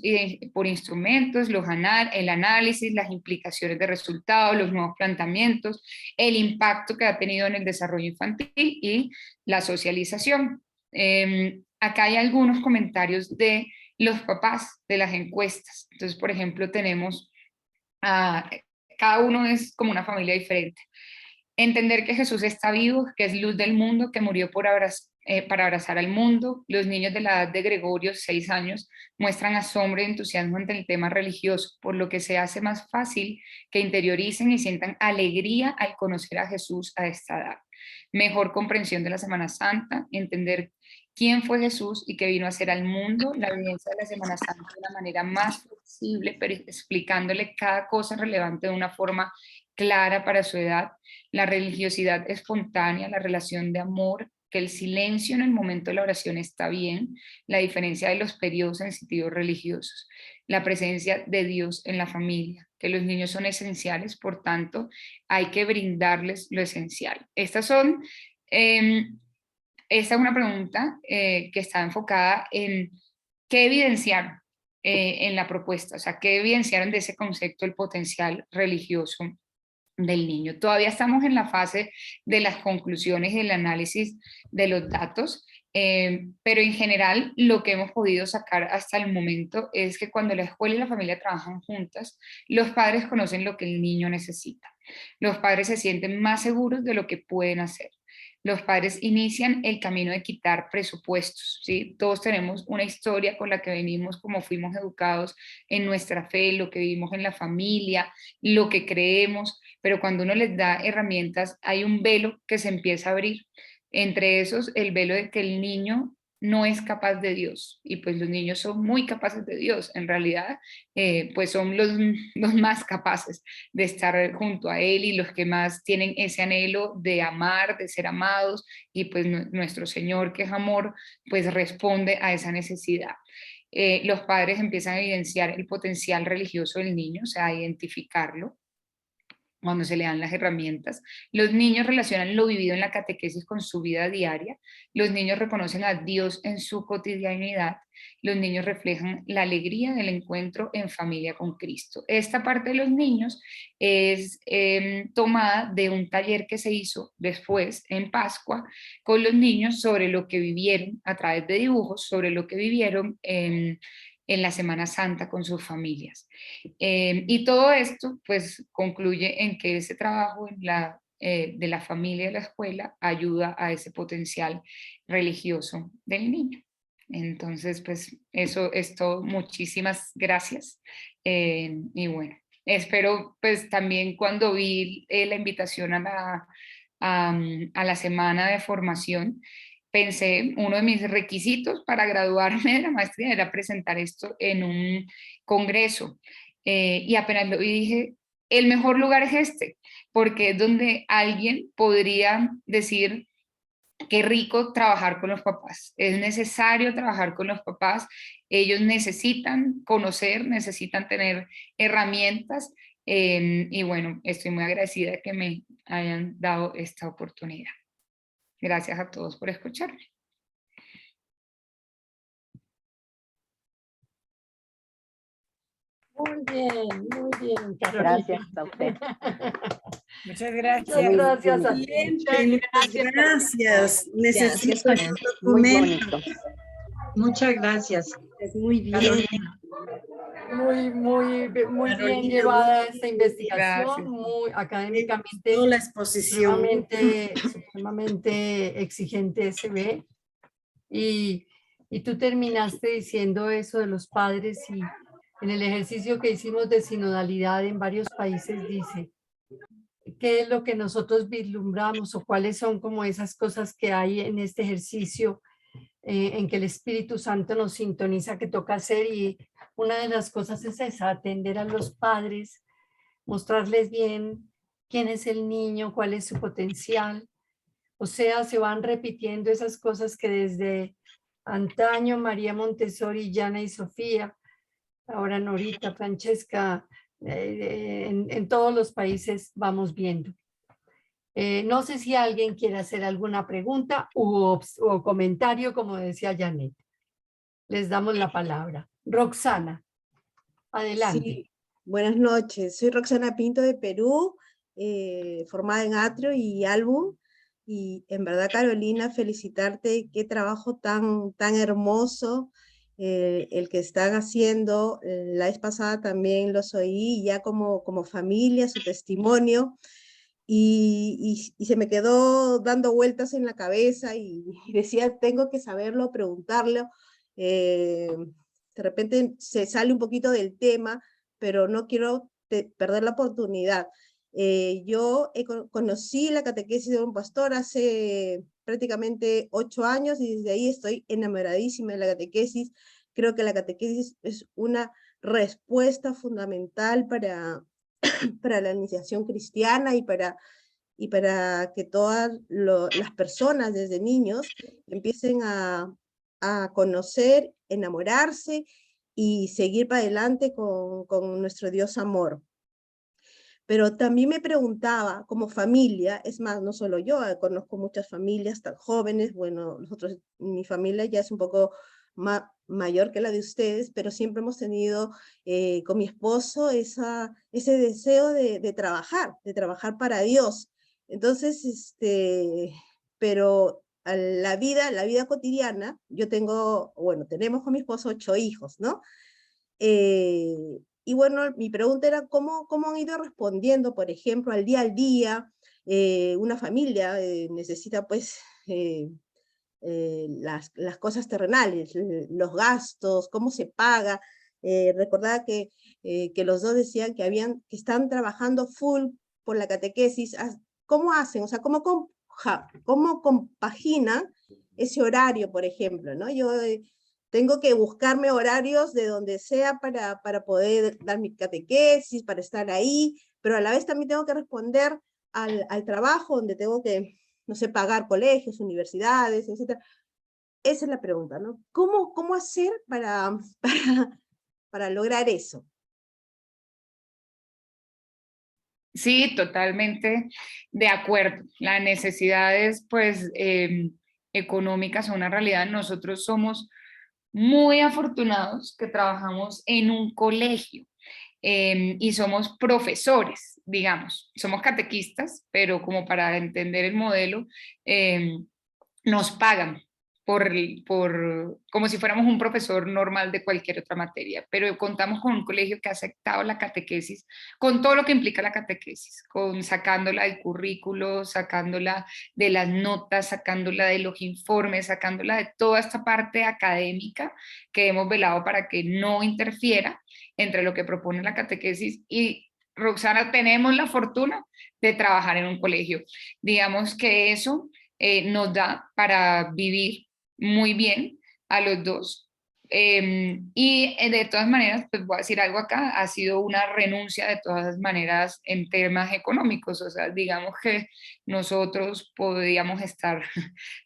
Speaker 2: por instrumentos, el análisis, las implicaciones de resultados, los nuevos planteamientos, el impacto que ha tenido en el desarrollo infantil y la socialización. Acá hay algunos comentarios de los papás de las encuestas. Entonces, por ejemplo, tenemos a cada uno es como una familia diferente. Entender que Jesús está vivo, que es luz del mundo, que murió para abrazar al mundo. Los niños de la edad de Gregorio, 6 años, muestran asombro y entusiasmo ante el tema religioso, por lo que se hace más fácil que interioricen y sientan alegría al conocer a Jesús a esta edad. Mejor comprensión de la Semana Santa, entender quién fue Jesús y qué vino a hacer al mundo, la evidencia de la Semana Santa de una manera más flexible, pero explicándole cada cosa relevante de una forma clara para su edad, la religiosidad espontánea, la relación de amor, que el silencio en el momento de la oración está bien, la diferencia de los periodos sensitivos religiosos, la presencia de Dios en la familia, que los niños son esenciales, por tanto, hay que brindarles lo esencial. Esta es una pregunta que está enfocada en qué evidenciaron en la propuesta, o sea, qué evidenciaron de ese concepto el potencial religioso del niño. Todavía estamos en la fase de las conclusiones y el análisis de los datos, pero en general lo que hemos podido sacar hasta el momento es que cuando la escuela y la familia trabajan juntas, los padres conocen lo que el niño necesita. Los padres se sienten más seguros de lo que pueden hacer. Los padres inician el camino de quitar presupuestos, ¿sí? Todos tenemos una historia con la que venimos, como fuimos educados en nuestra fe, lo que vivimos en la familia, lo que creemos, pero cuando uno les da herramientas, hay un velo que se empieza a abrir. Entre esos, el velo de que el niño no es capaz de Dios, y pues los niños son muy capaces de Dios, en realidad, pues son los más capaces de estar junto a Él y los que más tienen ese anhelo de amar, de ser amados, y pues nuestro Señor, que es amor, pues responde a esa necesidad. Los padres empiezan a evidenciar el potencial religioso del niño, o sea, a identificarlo, cuando se le dan las herramientas. Los niños relacionan lo vivido en la catequesis con su vida diaria. Los niños reconocen a Dios en su cotidianidad. Los niños reflejan la alegría del encuentro en familia con Cristo. Esta parte de los niños es tomada de un taller que se hizo después en Pascua con los niños sobre lo que vivieron a través de dibujos, sobre lo que vivieron en la Semana Santa con sus familias. Y todo esto pues concluye en que ese trabajo de la familia y la escuela ayuda a ese potencial religioso del niño. Entonces pues eso es todo. Muchísimas gracias. Y bueno, espero pues también cuando vi la invitación a la semana de formación, pensé, uno de mis requisitos para graduarme de la maestría era presentar esto en un congreso. Y apenas lo vi dije, el mejor lugar es este, porque es donde alguien podría decir, qué rico trabajar con los papás. Es necesario trabajar con los papás. Ellos necesitan conocer, necesitan tener herramientas. Y bueno, estoy muy agradecida de que me hayan dado esta oportunidad. Gracias a todos por escucharme.
Speaker 1: Muy bien, Carolina.
Speaker 3: Gracias a usted.
Speaker 4: Muchas gracias.
Speaker 1: Muchas gracias a ti.
Speaker 5: Excelente,
Speaker 1: Muchas
Speaker 5: muchas gracias. Necesito
Speaker 3: Gracias,
Speaker 5: el
Speaker 3: muy
Speaker 5: documento.
Speaker 3: bonito.
Speaker 5: Muchas gracias. Muy bien.
Speaker 4: Carolina.
Speaker 1: Muy bien
Speaker 5: Carolina,
Speaker 1: llevada esta investigación,
Speaker 2: Gracias.
Speaker 1: muy académicamente,
Speaker 5: Toda la exposición.
Speaker 1: supremamente exigente se ve. Y tú terminaste diciendo eso de los padres y en el ejercicio que hicimos de sinodalidad en varios países dice, ¿qué es lo que nosotros vislumbramos o cuáles son como esas cosas que hay en este ejercicio en que el Espíritu Santo nos sintoniza que toca hacer? Y una de las cosas es esa, atender a los padres, mostrarles bien quién es el niño, cuál es su potencial. O sea, se van repitiendo esas cosas que desde antaño María Montessori, Yana y Sofía, ahora Norita, Francesca, en todos los países vamos viendo. No sé si alguien quiere hacer alguna pregunta o comentario, como decía Janet. Les damos la palabra. Roxana, adelante.
Speaker 6: Sí, buenas noches. Soy Roxana Pinto de Perú, formada en Atrio y Álbum. Y en verdad, Carolina, felicitarte. Qué trabajo tan hermoso el que están haciendo. La vez pasada también los oí ya como familia, su testimonio. Y se me quedó dando vueltas en la cabeza y decía, tengo que saberlo, preguntarlo. De repente se sale un poquito del tema, pero no quiero perder la oportunidad. Yo conocí la catequesis de un pastor hace prácticamente 8 años y desde ahí estoy enamoradísima de la catequesis. Creo que la catequesis es una respuesta fundamental para la iniciación cristiana y para que todas las personas desde niños empiecen a conocer, enamorarse y seguir para adelante con nuestro Dios amor. Pero también me preguntaba, como familia, es más, no solo yo, conozco muchas familias tan jóvenes, bueno, nosotros, mi familia ya es un poco mayor que la de ustedes, pero siempre hemos tenido con mi esposo ese deseo de trabajar para Dios. Entonces, pero la vida cotidiana, tenemos con mi esposo 8 hijos, ¿no? Y bueno, mi pregunta era cómo han ido respondiendo, por ejemplo, al día. Una familia necesita pues las cosas terrenales, los gastos, cómo se paga. Recordaba que los dos decían que están trabajando full por la catequesis. ¿Cómo hacen? O sea, ¿cómo compaginan ese horario, por ejemplo? ¿No? Yo tengo que buscarme horarios de donde sea para poder dar mi catequesis, para estar ahí, pero a la vez también tengo que responder al trabajo donde tengo que, no sé, pagar colegios, universidades, etc. Esa es la pregunta, ¿no? ¿Cómo hacer para lograr eso?
Speaker 2: Sí, totalmente de acuerdo. Las necesidades, pues, económicas son una realidad. Nosotros somos muy afortunados que trabajamos en un colegio y somos profesores, digamos. Somos catequistas, pero como para entender el modelo, nos pagan como si fuéramos un profesor normal de cualquier otra materia, pero contamos con un colegio que ha aceptado la catequesis, con todo lo que implica la catequesis, con sacándola del currículo, sacándola de las notas, sacándola de los informes, sacándola de toda esta parte académica que hemos velado para que no interfiera entre lo que propone la catequesis y Roxana, tenemos la fortuna de trabajar en un colegio. Digamos que eso nos da para vivir muy bien a los dos. De todas maneras, pues voy a decir algo acá, ha sido una renuncia de todas maneras en temas económicos, o sea, digamos que nosotros podríamos estar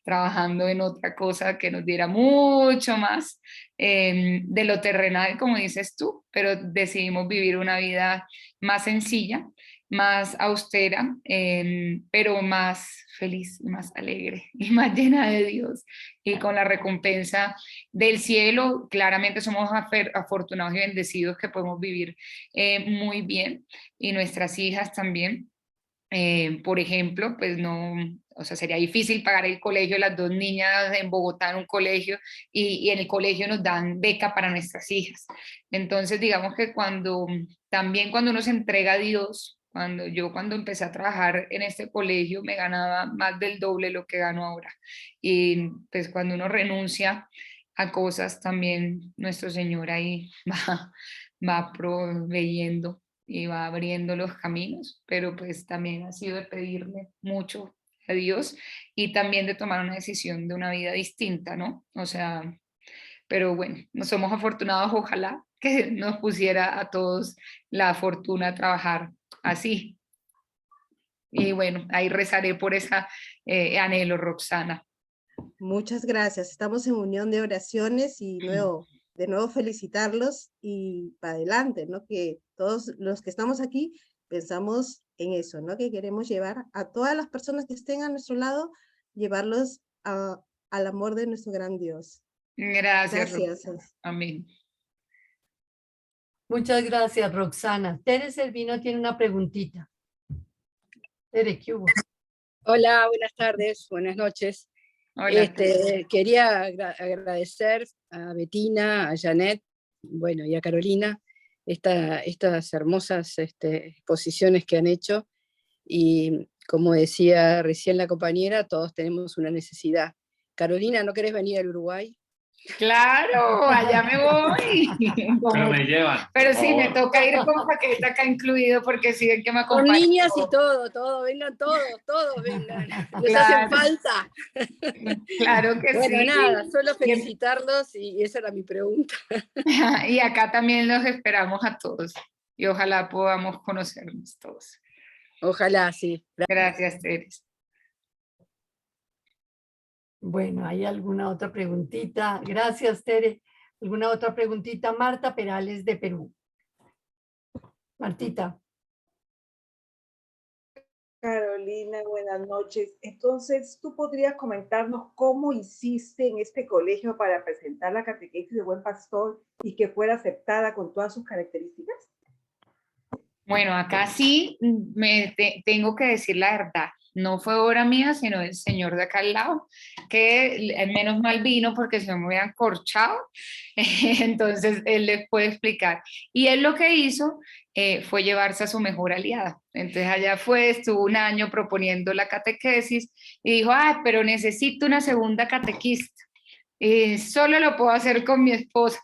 Speaker 2: trabajando en otra cosa que nos diera mucho más de lo terrenal, como dices tú, pero decidimos vivir una vida más sencilla, más austera, pero más feliz, más alegre y más llena de Dios y con la recompensa del cielo. Claramente somos afortunados y bendecidos que podemos vivir muy bien y nuestras hijas también. Por ejemplo, pues no, o sea, sería difícil pagar el colegio de las dos niñas en Bogotá en un colegio y en el colegio nos dan beca para nuestras hijas. Entonces, digamos que también cuando uno se entrega a Dios, cuando empecé a trabajar en este colegio me ganaba más del doble lo que gano ahora. Y pues cuando uno renuncia a cosas, también nuestro Señor ahí va proveyendo y va abriendo los caminos, pero pues también ha sido de pedirle mucho a Dios y también de tomar una decisión de una vida distinta, ¿no? O sea, pero bueno, no somos afortunados, ojalá que nos pusiera a todos la fortuna de trabajar así. Y bueno, ahí rezaré por ese anhelo, Roxana.
Speaker 6: Muchas gracias. Estamos en unión de oraciones y de nuevo felicitarlos y para adelante, ¿no? Que todos los que estamos aquí pensamos en eso, ¿no? Que queremos llevar a todas las personas que estén a nuestro lado, llevarlos al amor de nuestro gran Dios.
Speaker 2: Gracias,
Speaker 6: Gracias.
Speaker 2: Roxana. Amén.
Speaker 1: Muchas gracias, Roxana. Tere Servino tiene una preguntita. Tere, ¿qué hubo?
Speaker 3: Hola, buenas tardes, buenas noches.
Speaker 2: Hola.
Speaker 3: Quería agradecer a Betina, a Janet, bueno, y a Carolina estas hermosas exposiciones que han hecho. Y como decía recién la compañera, todos tenemos una necesidad. Carolina, ¿no querés venir al Uruguay?
Speaker 2: Claro, allá me voy.
Speaker 7: Pero me llevan.
Speaker 2: Pero sí, me
Speaker 7: favor.
Speaker 2: toca ir con paquete acá incluido porque sí ven que me
Speaker 3: Con
Speaker 2: acompañan.
Speaker 3: niñas y todo, vengan todos vengan. Nos
Speaker 2: Claro.
Speaker 3: hacen falta.
Speaker 2: Claro que
Speaker 3: Bueno,
Speaker 2: sí.
Speaker 3: nada, solo felicitarlos y esa era mi pregunta.
Speaker 2: Y acá también los esperamos a todos y ojalá podamos conocernos todos.
Speaker 3: Ojalá, sí.
Speaker 2: Gracias, Teres.
Speaker 1: Bueno, ¿hay alguna otra preguntita? Gracias, Tere. ¿Alguna otra preguntita? Marta Perales de Perú. Martita.
Speaker 8: Carolina, buenas noches. Entonces, ¿tú podrías comentarnos cómo hiciste en este colegio para presentar la catequesis de Buen Pastor y que fuera aceptada con todas sus características?
Speaker 2: Bueno, acá sí tengo que decir la verdad. No fue obra mía, sino del señor de acá al lado, que menos mal vino porque se me habían corchado. Entonces, él les puede explicar. Y él lo que hizo fue llevarse a su mejor aliada. Entonces, allá fue, estuvo un año proponiendo la catequesis y dijo, pero necesito una segunda catequista. Solo lo puedo hacer con mi esposa.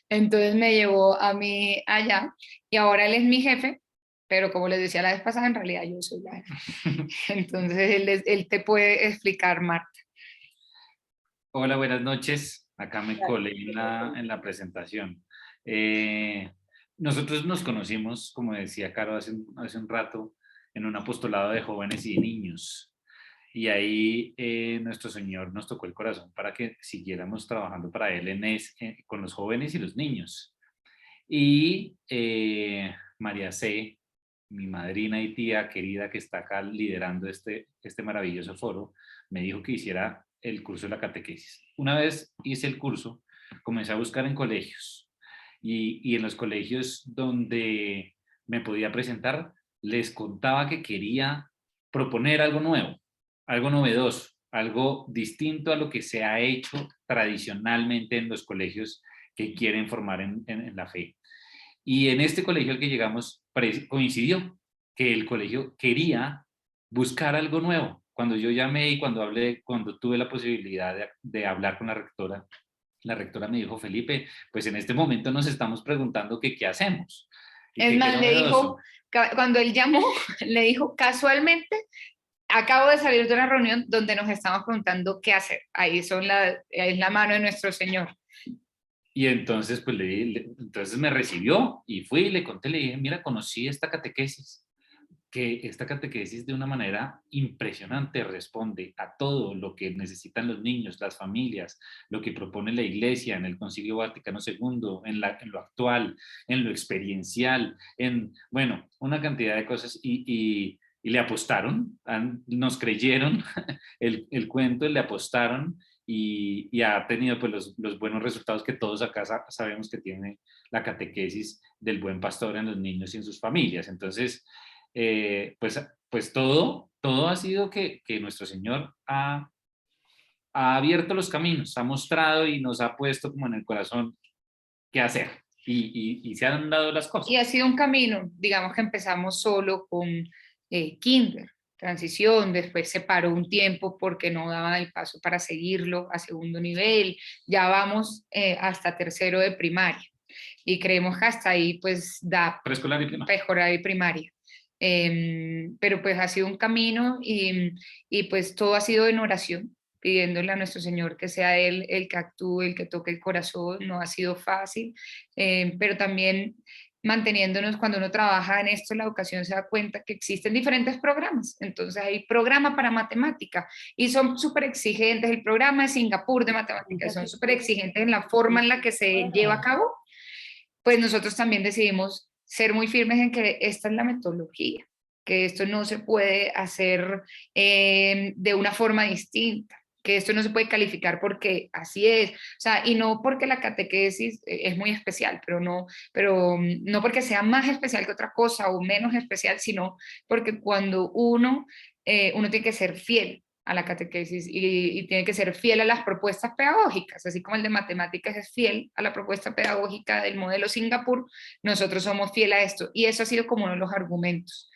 Speaker 2: Entonces me llevó a mí allá y ahora él es mi jefe, pero como les decía la vez pasada, en realidad yo soy la jefa. Entonces él te puede explicar, Marta.
Speaker 7: Hola, buenas noches. Acá me colé en la presentación. Nosotros nos conocimos, como decía Caro hace un rato, en un apostolado de jóvenes y niños. Y ahí nuestro Señor nos tocó el corazón para que siguiéramos trabajando para Él con los jóvenes y los niños. Y María C., mi madrina y tía querida que está acá liderando este maravilloso foro, me dijo que hiciera el curso de la catequesis. Una vez hice el curso, comencé a buscar en colegios y en los colegios donde me podía presentar, les contaba que quería proponer algo nuevo, algo novedoso, algo distinto a lo que se ha hecho tradicionalmente en los colegios que quieren formar en la fe. Y en este colegio al que llegamos coincidió que el colegio quería buscar algo nuevo. Cuando yo llamé y cuando tuve la posibilidad de hablar con la rectora me dijo, Felipe, pues en este momento nos estamos preguntando que qué hacemos.
Speaker 2: Es más, le dijo, cuando él llamó, le dijo, casualmente, acabo de salir de una reunión donde nos estamos preguntando qué hacer. Ahí es la mano de nuestro Señor.
Speaker 7: Y entonces, pues entonces me recibió y fui y le conté, le dije, mira, conocí esta catequesis, que esta catequesis de una manera impresionante responde a todo lo que necesitan los niños, las familias, lo que propone la Iglesia en el Concilio Vaticano II, en lo actual, en lo experiencial, bueno, una cantidad de cosas y le apostaron, nos creyeron el cuento, le apostaron y ha tenido pues los buenos resultados que todos acá sabemos que tiene la catequesis del buen pastor en los niños y en sus familias. Entonces, pues todo ha sido que nuestro Señor ha abierto los caminos, ha mostrado y nos ha puesto como en el corazón qué hacer y se han dado las cosas.
Speaker 2: Y ha sido un camino, digamos que empezamos solo con kinder, transición, después se paró un tiempo porque no daba el paso para seguirlo a segundo nivel, ya vamos hasta tercero de primaria y creemos que hasta ahí pues da
Speaker 7: preescolar
Speaker 2: y primaria. Pero pues ha sido un camino y pues todo ha sido en oración, pidiéndole a nuestro Señor que sea Él el que actúe, el que toque el corazón. No ha sido fácil, pero también manteniéndonos, cuando uno trabaja en esto, la educación, se da cuenta que existen diferentes programas. Entonces hay programa para matemática y son súper exigentes. El programa de Singapur de matemáticas son súper exigentes en la forma en la que se lleva a cabo. Pues nosotros también decidimos ser muy firmes en que esta es la metodología, que esto no se puede hacer de una forma distinta, que esto no se puede calificar porque así es, o sea, y no porque la catequesis es muy especial, pero no porque sea más especial que otra cosa o menos especial, sino porque cuando uno tiene que ser fiel a la catequesis y tiene que ser fiel a las propuestas pedagógicas, así como el de matemáticas es fiel a la propuesta pedagógica del modelo Singapur, nosotros somos fieles a esto, y eso ha sido como uno de los argumentos.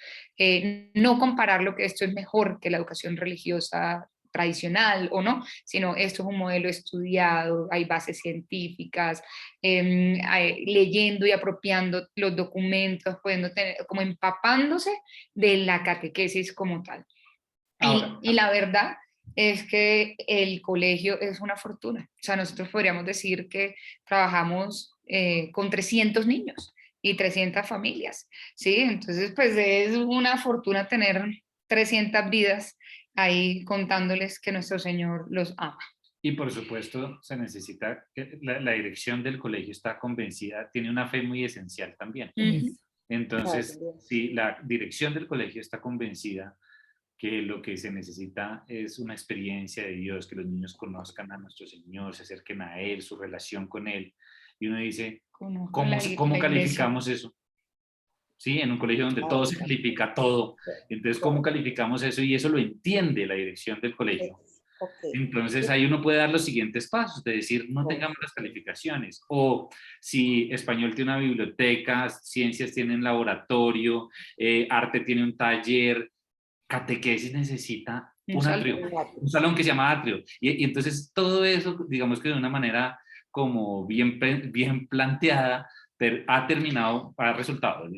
Speaker 2: No comparar lo que esto es mejor que la educación religiosa tradicional o no, sino esto es un modelo estudiado, hay bases científicas, leyendo y apropiando los documentos, pudiendo tener, como empapándose de la catequesis como tal. Y la verdad es que el colegio es una fortuna. O sea, nosotros podríamos decir que trabajamos con 300 niños y 300 familias, ¿sí? Entonces, pues es una fortuna tener 300 vidas ahí contándoles que nuestro Señor los ama.
Speaker 7: Y por supuesto, se necesita, la dirección del colegio está convencida, tiene una fe muy esencial también. Entonces, si la dirección del colegio está convencida que lo que se necesita es una experiencia de Dios, que los niños conozcan a nuestro Señor, se acerquen a Él, su relación con Él. Y uno dice, ¿cómo calificamos eso? ¿Sí? En un colegio donde todo se califica todo. Entonces, ¿cómo calificamos eso? Y eso lo entiende la dirección del colegio. Entonces, ahí uno puede dar los siguientes pasos, de decir, no tengamos las calificaciones. O si español tiene una biblioteca, ciencias tiene un laboratorio, arte tiene un taller, catequesis necesita un atrio, un salón que se llama atrio. Y entonces todo eso, digamos que de una manera como bien planteada, ha terminado, ha resultado.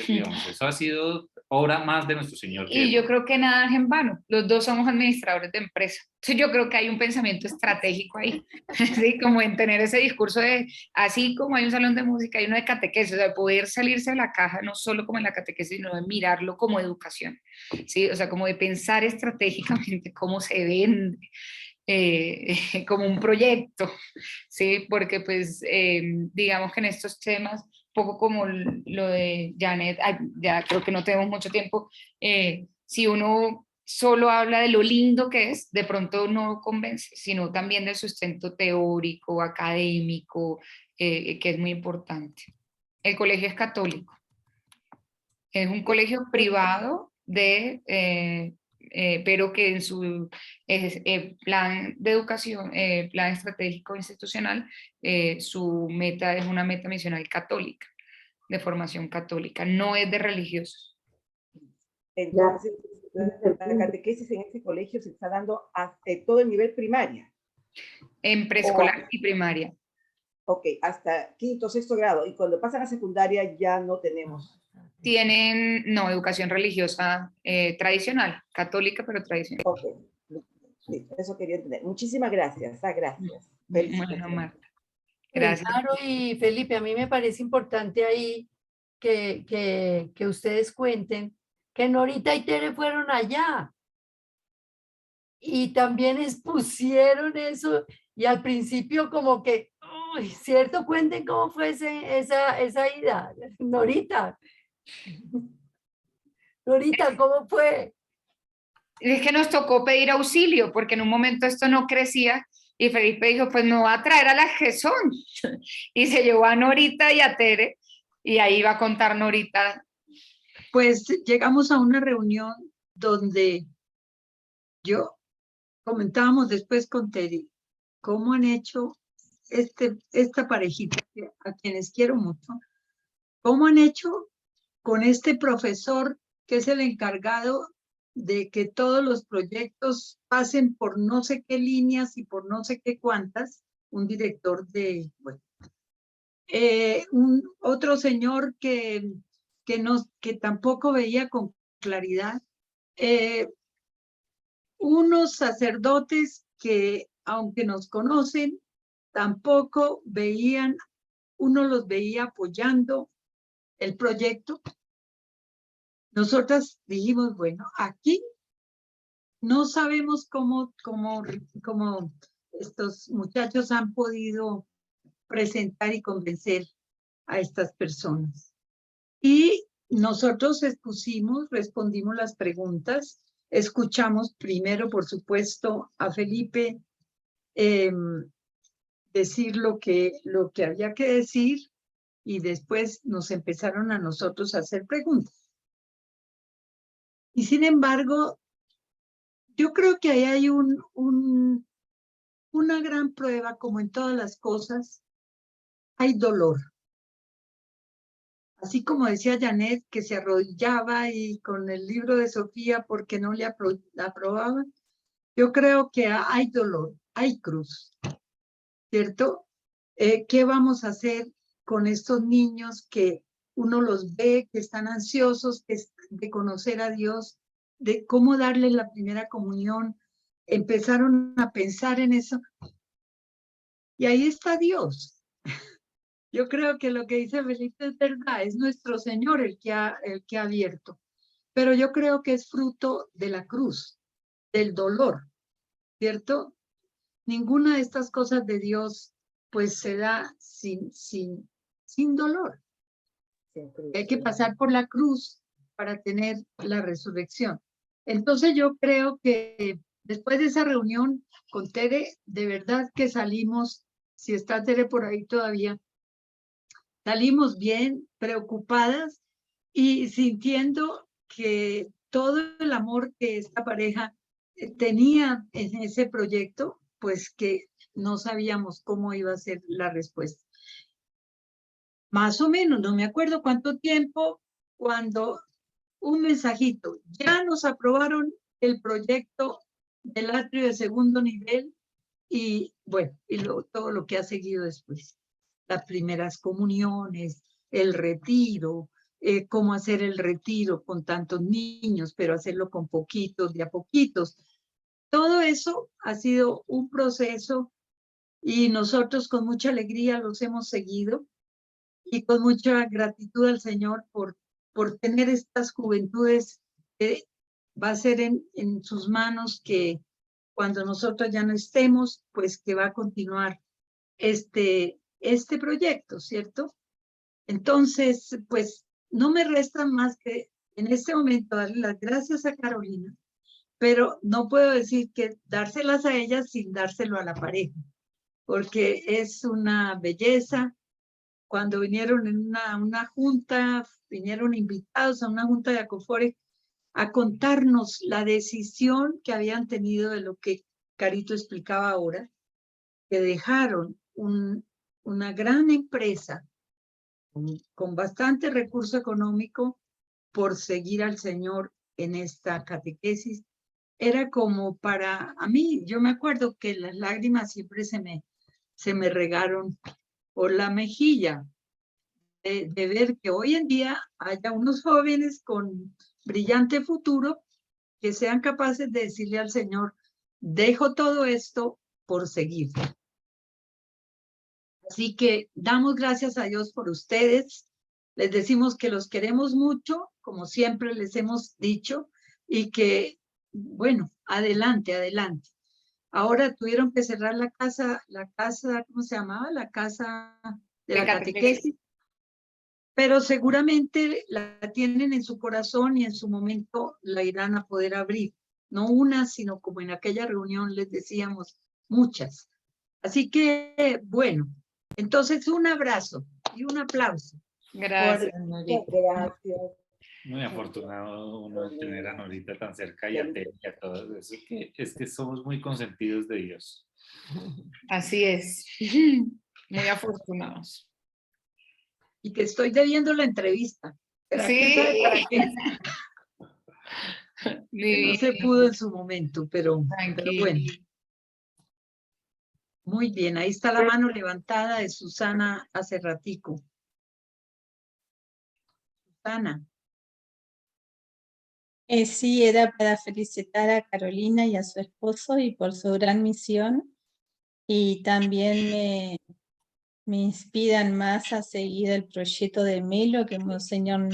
Speaker 7: Digamos, eso ha sido obra más de nuestro Señor.
Speaker 2: Y yo creo que nada es en vano. Los dos somos administradores de empresa. Entonces yo creo que hay un pensamiento estratégico ahí, ¿sí? Como en tener ese discurso de, así como hay un salón de música, hay uno de catequesis, o sea, poder salirse de la caja, no solo como en la catequesis, sino de mirarlo como educación, ¿sí? O sea, como de pensar estratégicamente cómo se vende, como un proyecto, ¿sí? Porque pues digamos que en estos temas poco como lo de Janet, ya creo que no tenemos mucho tiempo, si uno solo habla de lo lindo que es, de pronto no convence, sino también del sustento teórico, académico, que es muy importante. El colegio es católico. Es un colegio privado pero que en su plan de educación, plan estratégico institucional, su meta es una meta misional católica, de formación católica, no es de religiosos.
Speaker 8: Entonces, la catequesis en este colegio se está dando hasta todo el nivel primaria.
Speaker 2: En preescolar y primaria.
Speaker 8: Ok, hasta quinto, sexto grado. Y cuando pasan a secundaria ya no tenemos.
Speaker 2: Tienen, no, educación religiosa tradicional, católica, pero tradicional.
Speaker 8: Ok, sí, eso quería entender. Muchísimas gracias, gracias.
Speaker 2: Bueno, Marta, gracias.
Speaker 1: Claro, y Felipe, a mí me parece importante ahí que ustedes cuenten que Norita y Tere fueron allá y también expusieron eso y al principio como que, uy, ¿cierto? Cuenten cómo fue esa ida, Norita. Norita, ¿cómo fue?
Speaker 2: Es que nos tocó pedir auxilio porque en un momento esto no crecía y Felipe dijo, pues me va a traer a las que son. Y se llevó a Norita y a Tere y ahí va a contar Norita.
Speaker 9: Pues llegamos a una reunión donde comentábamos después con Tere cómo han hecho esta parejita a quienes quiero mucho, cómo han hecho con este profesor que es el encargado de que todos los proyectos pasen por no sé qué líneas y por no sé qué cuántas, un director de, bueno, otro señor que tampoco veía con claridad, unos sacerdotes que, aunque nos conocen, tampoco veían, uno los veía apoyando el proyecto. Nosotras dijimos, bueno, aquí no sabemos cómo estos muchachos han podido presentar y convencer a estas personas. Y nosotros respondimos las preguntas, escuchamos primero, por supuesto, a Felipe decir lo que había que decir y después nos empezaron a nosotros a hacer preguntas. Y sin embargo, yo creo que ahí hay una gran prueba, como en todas las cosas, hay dolor. Así como decía Janet, que se arrodillaba y con el libro de Sofía porque no le aprobaban, yo creo que hay dolor, hay cruz, ¿cierto? ¿Qué vamos a hacer con estos niños que uno los ve, que están ansiosos de conocer a Dios, de cómo darle la primera comunión? Empezaron a pensar en eso. Y ahí está Dios. Yo creo que lo que dice Felipe es verdad, es nuestro Señor el que ha abierto. Pero yo creo que es fruto de la cruz, del dolor, ¿cierto? Ninguna de estas cosas de Dios pues se da sin dolor. Hay que pasar por la cruz para tener la resurrección. Entonces yo creo que después de esa reunión con Tere, de verdad que salimos, si está Tere por ahí todavía, salimos bien, preocupadas y sintiendo que todo el amor que esta pareja tenía en ese proyecto, pues que no sabíamos cómo iba a ser la respuesta. Más o menos, no me acuerdo cuánto tiempo, cuando un mensajito, ya nos aprobaron el proyecto del atrio de segundo nivel y bueno, todo lo que ha seguido después. Las primeras comuniones, el retiro, cómo hacer el retiro con tantos niños, pero hacerlo con poquitos, de a poquitos. Todo eso ha sido un proceso y nosotros con mucha alegría los hemos seguido y con mucha gratitud al Señor por tener estas juventudes que va a ser en sus manos, que cuando nosotros ya no estemos, pues que va a continuar este proyecto, ¿cierto? Entonces, pues no me resta más que en este momento darle las gracias a Carolina, pero no puedo decir que dárselas a ella sin dárselo a la pareja, porque es una belleza. Cuando vinieron en una junta, vinieron invitados a una junta de Acofore a contarnos la decisión que habían tenido de lo que Carito explicaba ahora, que dejaron una gran empresa con bastante recurso económico por seguir al Señor en esta catequesis. Era como para, a mí, yo me acuerdo que las lágrimas siempre se me regaron por la mejilla de ver que hoy en día haya unos jóvenes con brillante futuro que sean capaces de decirle al Señor, dejo todo esto por seguir. Así que damos gracias a Dios por ustedes. Les decimos que los queremos mucho, como siempre les hemos dicho, y que, bueno, adelante, adelante. Ahora tuvieron que cerrar la casa, ¿cómo se llamaba? La casa de la catequesis. Pero seguramente la tienen en su corazón y en su momento la irán a poder abrir. No una, sino como en aquella reunión les decíamos, muchas. Así que, bueno, entonces un abrazo y un aplauso.
Speaker 2: Gracias,
Speaker 8: Gracias.
Speaker 7: Muy afortunado uno de tener a Norita tan cerca y a Tere y a todos. Es que somos muy consentidos de Dios.
Speaker 2: Así es. Muy afortunados.
Speaker 9: Y que estoy debiendo la entrevista. ¿Será
Speaker 2: Sí.
Speaker 9: que sabe para qué? Que no se pudo en su momento, pero bueno. Muy bien, ahí está la mano levantada de Susana hace ratico. Susana.
Speaker 10: Sí, era para felicitar a Carolina y a su esposo y por su gran misión, y también me inspiran más a seguir el proyecto de Melo que Monseñor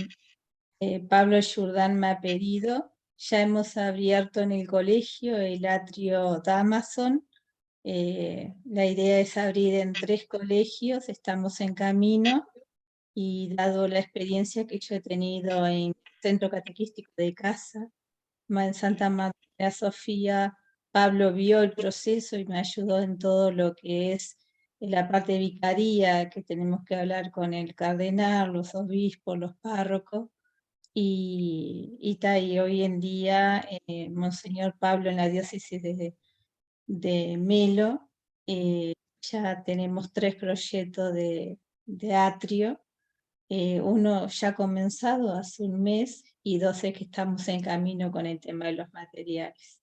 Speaker 10: Pablo Jordán me ha pedido. Ya hemos abierto en el colegio el atrio de Amazon. La idea es abrir en 3 colegios, estamos en camino, y dado la experiencia que yo he tenido en el centro catequístico de casa, en Santa María Sofía, Pablo vio el proceso y me ayudó en todo lo que es la parte de vicaría, que tenemos que hablar con el cardenal, los obispos, los párrocos, y hoy en día Monseñor Pablo en la diócesis de Melo, ya tenemos 3 proyectos de atrio, uno ya ha comenzado hace un mes y 12 que estamos en camino con el tema de los materiales.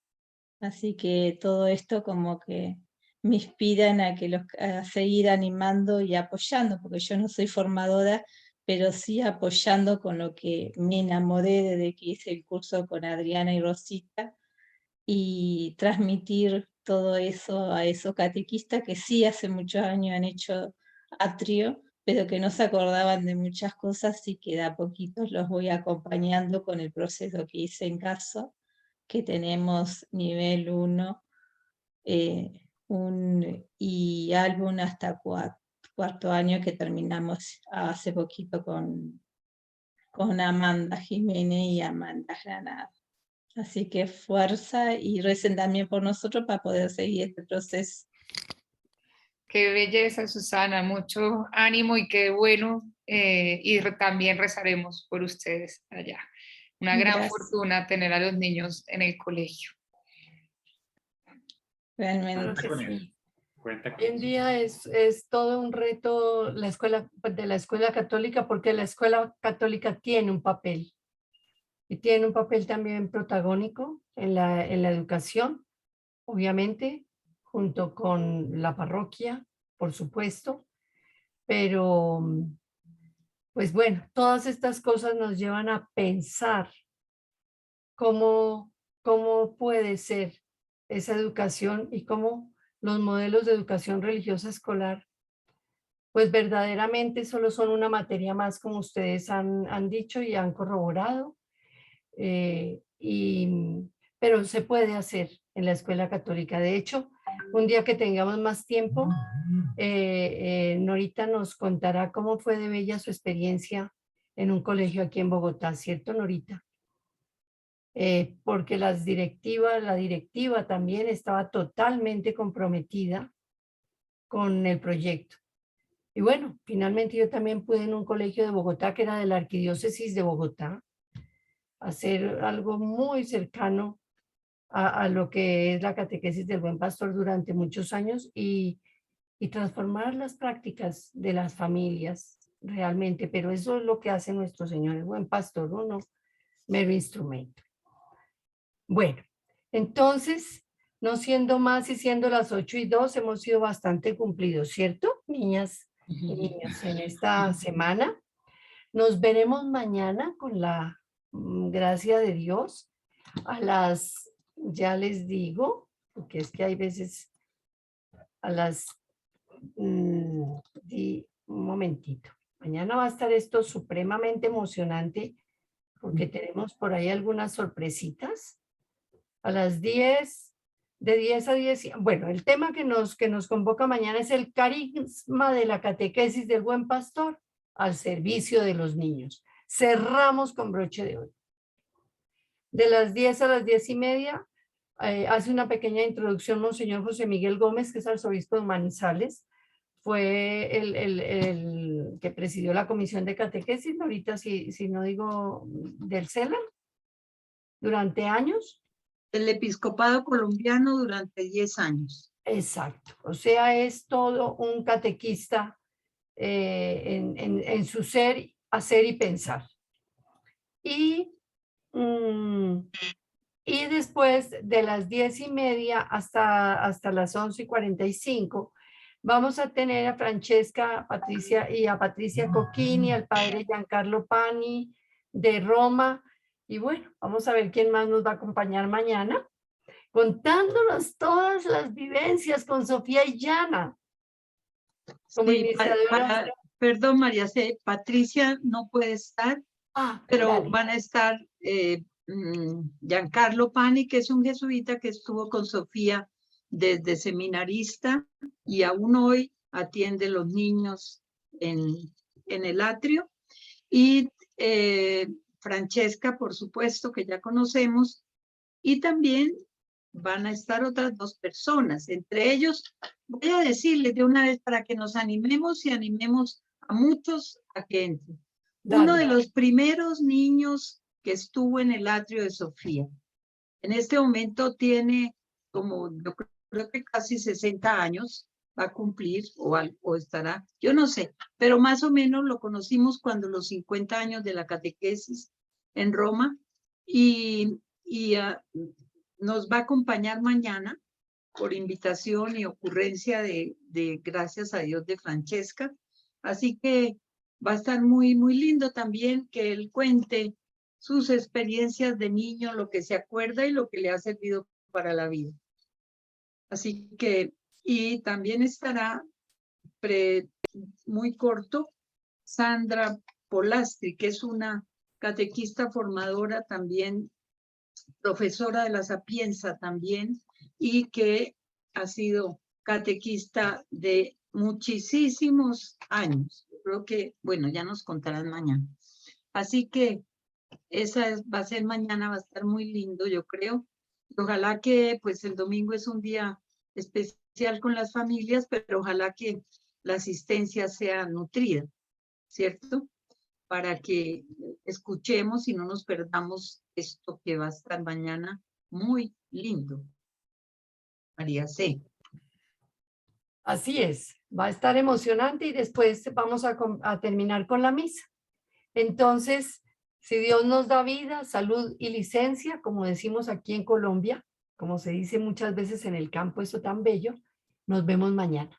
Speaker 10: Así que todo esto como que me inspiran a seguir animando y apoyando, porque yo no soy formadora, pero sí apoyando con lo que me enamoré desde que hice el curso con Adriana y Rosita, y transmitir todo eso a esos catequistas que sí hace muchos años han hecho atrio, pero que no se acordaban de muchas cosas, y que de a poquitos los voy acompañando con el proceso que hice en casa, que tenemos nivel 1 y álbum hasta cuarto año, que terminamos hace poquito con Amanda Jiménez y Amanda Granada. Así que fuerza y recen también por nosotros para poder seguir este proceso.
Speaker 2: Qué belleza, Susana, mucho ánimo y qué bueno, y también rezaremos por ustedes allá. Una gran
Speaker 10: Gracias.
Speaker 2: fortuna tener a los niños en el colegio.
Speaker 10: Realmente
Speaker 1: sí. Hoy en día es todo un reto la escuela, de la escuela católica, porque la escuela católica tiene un papel, y tiene un papel también protagónico en la educación, obviamente, junto con la parroquia, por supuesto, pero pues bueno, todas estas cosas nos llevan a pensar cómo puede ser esa educación y cómo los modelos de educación religiosa escolar pues verdaderamente solo son una materia más, como ustedes han dicho y han corroborado, pero se puede hacer en la escuela católica. De hecho, un día que tengamos más tiempo, Norita nos contará cómo fue de bella su experiencia en un colegio aquí en Bogotá, ¿cierto, Norita? Porque la directiva también estaba totalmente comprometida con el proyecto. Y bueno, finalmente yo también pude en un colegio de Bogotá, que era de la Arquidiócesis de Bogotá, hacer algo muy cercano a lo que es la catequesis del Buen Pastor durante muchos años y transformar las prácticas de las familias realmente, pero eso es lo que hace nuestro Señor, el Buen Pastor, no mero instrumento. Bueno, entonces, no siendo más y siendo las 8:02, hemos sido bastante cumplidos, ¿cierto, niñas y niños, en esta semana? Nos veremos mañana con la gracia de Dios a las, ya les digo, porque es que hay veces a las, un momentito, mañana va a estar esto supremamente emocionante porque tenemos por ahí algunas sorpresitas. A las 10, de 10 a 10, bueno, el tema que nos convoca mañana es el carisma de la catequesis del Buen Pastor al servicio de los niños. Cerramos con broche de oro. De las 10 a las 10:30 hace una pequeña introducción Monseñor José Miguel Gómez, que es arzobispo de Manizales. Fue el que presidió la comisión de catequesis, ahorita si no digo del CELA, durante años.
Speaker 9: El episcopado colombiano durante 10 años.
Speaker 1: Exacto, o sea, es todo un catequista en su ser, hacer y pensar. Y después de las 10:30 hasta las 11:45, vamos a tener a Francesca Patricia y a Patricia Cocchini, al padre Giancarlo Pani de Roma. Y bueno, vamos a ver quién más nos va a acompañar mañana, contándonos todas las vivencias con Sofía y Yana. Como
Speaker 9: Sí,
Speaker 1: iniciadora.
Speaker 9: perdón, María C. Patricia no puede estar, pero
Speaker 1: dale.
Speaker 9: van a estar Giancarlo Pani, que es un jesuita que estuvo con Sofía desde seminarista y aún hoy atiende los niños en el atrio. Y Francesca, por supuesto, que ya conocemos, y también van a estar otras 2 personas. Entre ellos, voy a decirles de una vez para que nos animemos y animemos a muchos a que entren. Uno de los primeros niños que estuvo en el atrio de Sofía. En este momento tiene como, yo creo que casi 60 años, va a cumplir o estará, yo no sé, pero más o menos lo conocimos cuando los 50 años de la catequesis en Roma y nos va a acompañar mañana por invitación y ocurrencia de gracias a Dios de Francesca. Así que va a estar muy, muy lindo también que él cuente sus experiencias de niño, lo que se acuerda y lo que le ha servido para la vida. Así que, y también estará muy corto Sandra Polastri, que es una catequista formadora también, profesora de la Sapienza también, y que ha sido catequista de muchísimos años. Creo que, bueno, ya nos contarán mañana. Así que esa va a ser mañana, va a estar muy lindo, yo creo. Ojalá que, pues el domingo es un día especial con las familias, pero ojalá que la asistencia sea nutrida, ¿cierto? Para que escuchemos y no nos perdamos esto que va a estar mañana muy lindo. María C.
Speaker 1: Así es, va a estar emocionante y después vamos a terminar con la misa. Entonces, si Dios nos da vida, salud y licencia, como decimos aquí en Colombia, como se dice muchas veces en el campo, eso tan bello, nos vemos mañana.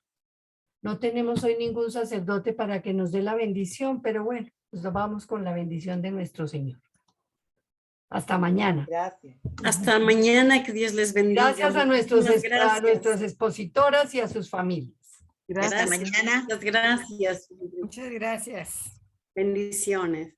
Speaker 1: No tenemos hoy ningún sacerdote para que nos dé la bendición, pero bueno, pues vamos con la bendición de nuestro Señor. Hasta mañana.
Speaker 8: Gracias.
Speaker 5: Hasta mañana, que Dios les bendiga.
Speaker 1: Gracias a nuestras expositoras y a sus familias.
Speaker 5: Gracias. Hasta mañana. Muchas gracias.
Speaker 4: Muchas gracias.
Speaker 5: Bendiciones.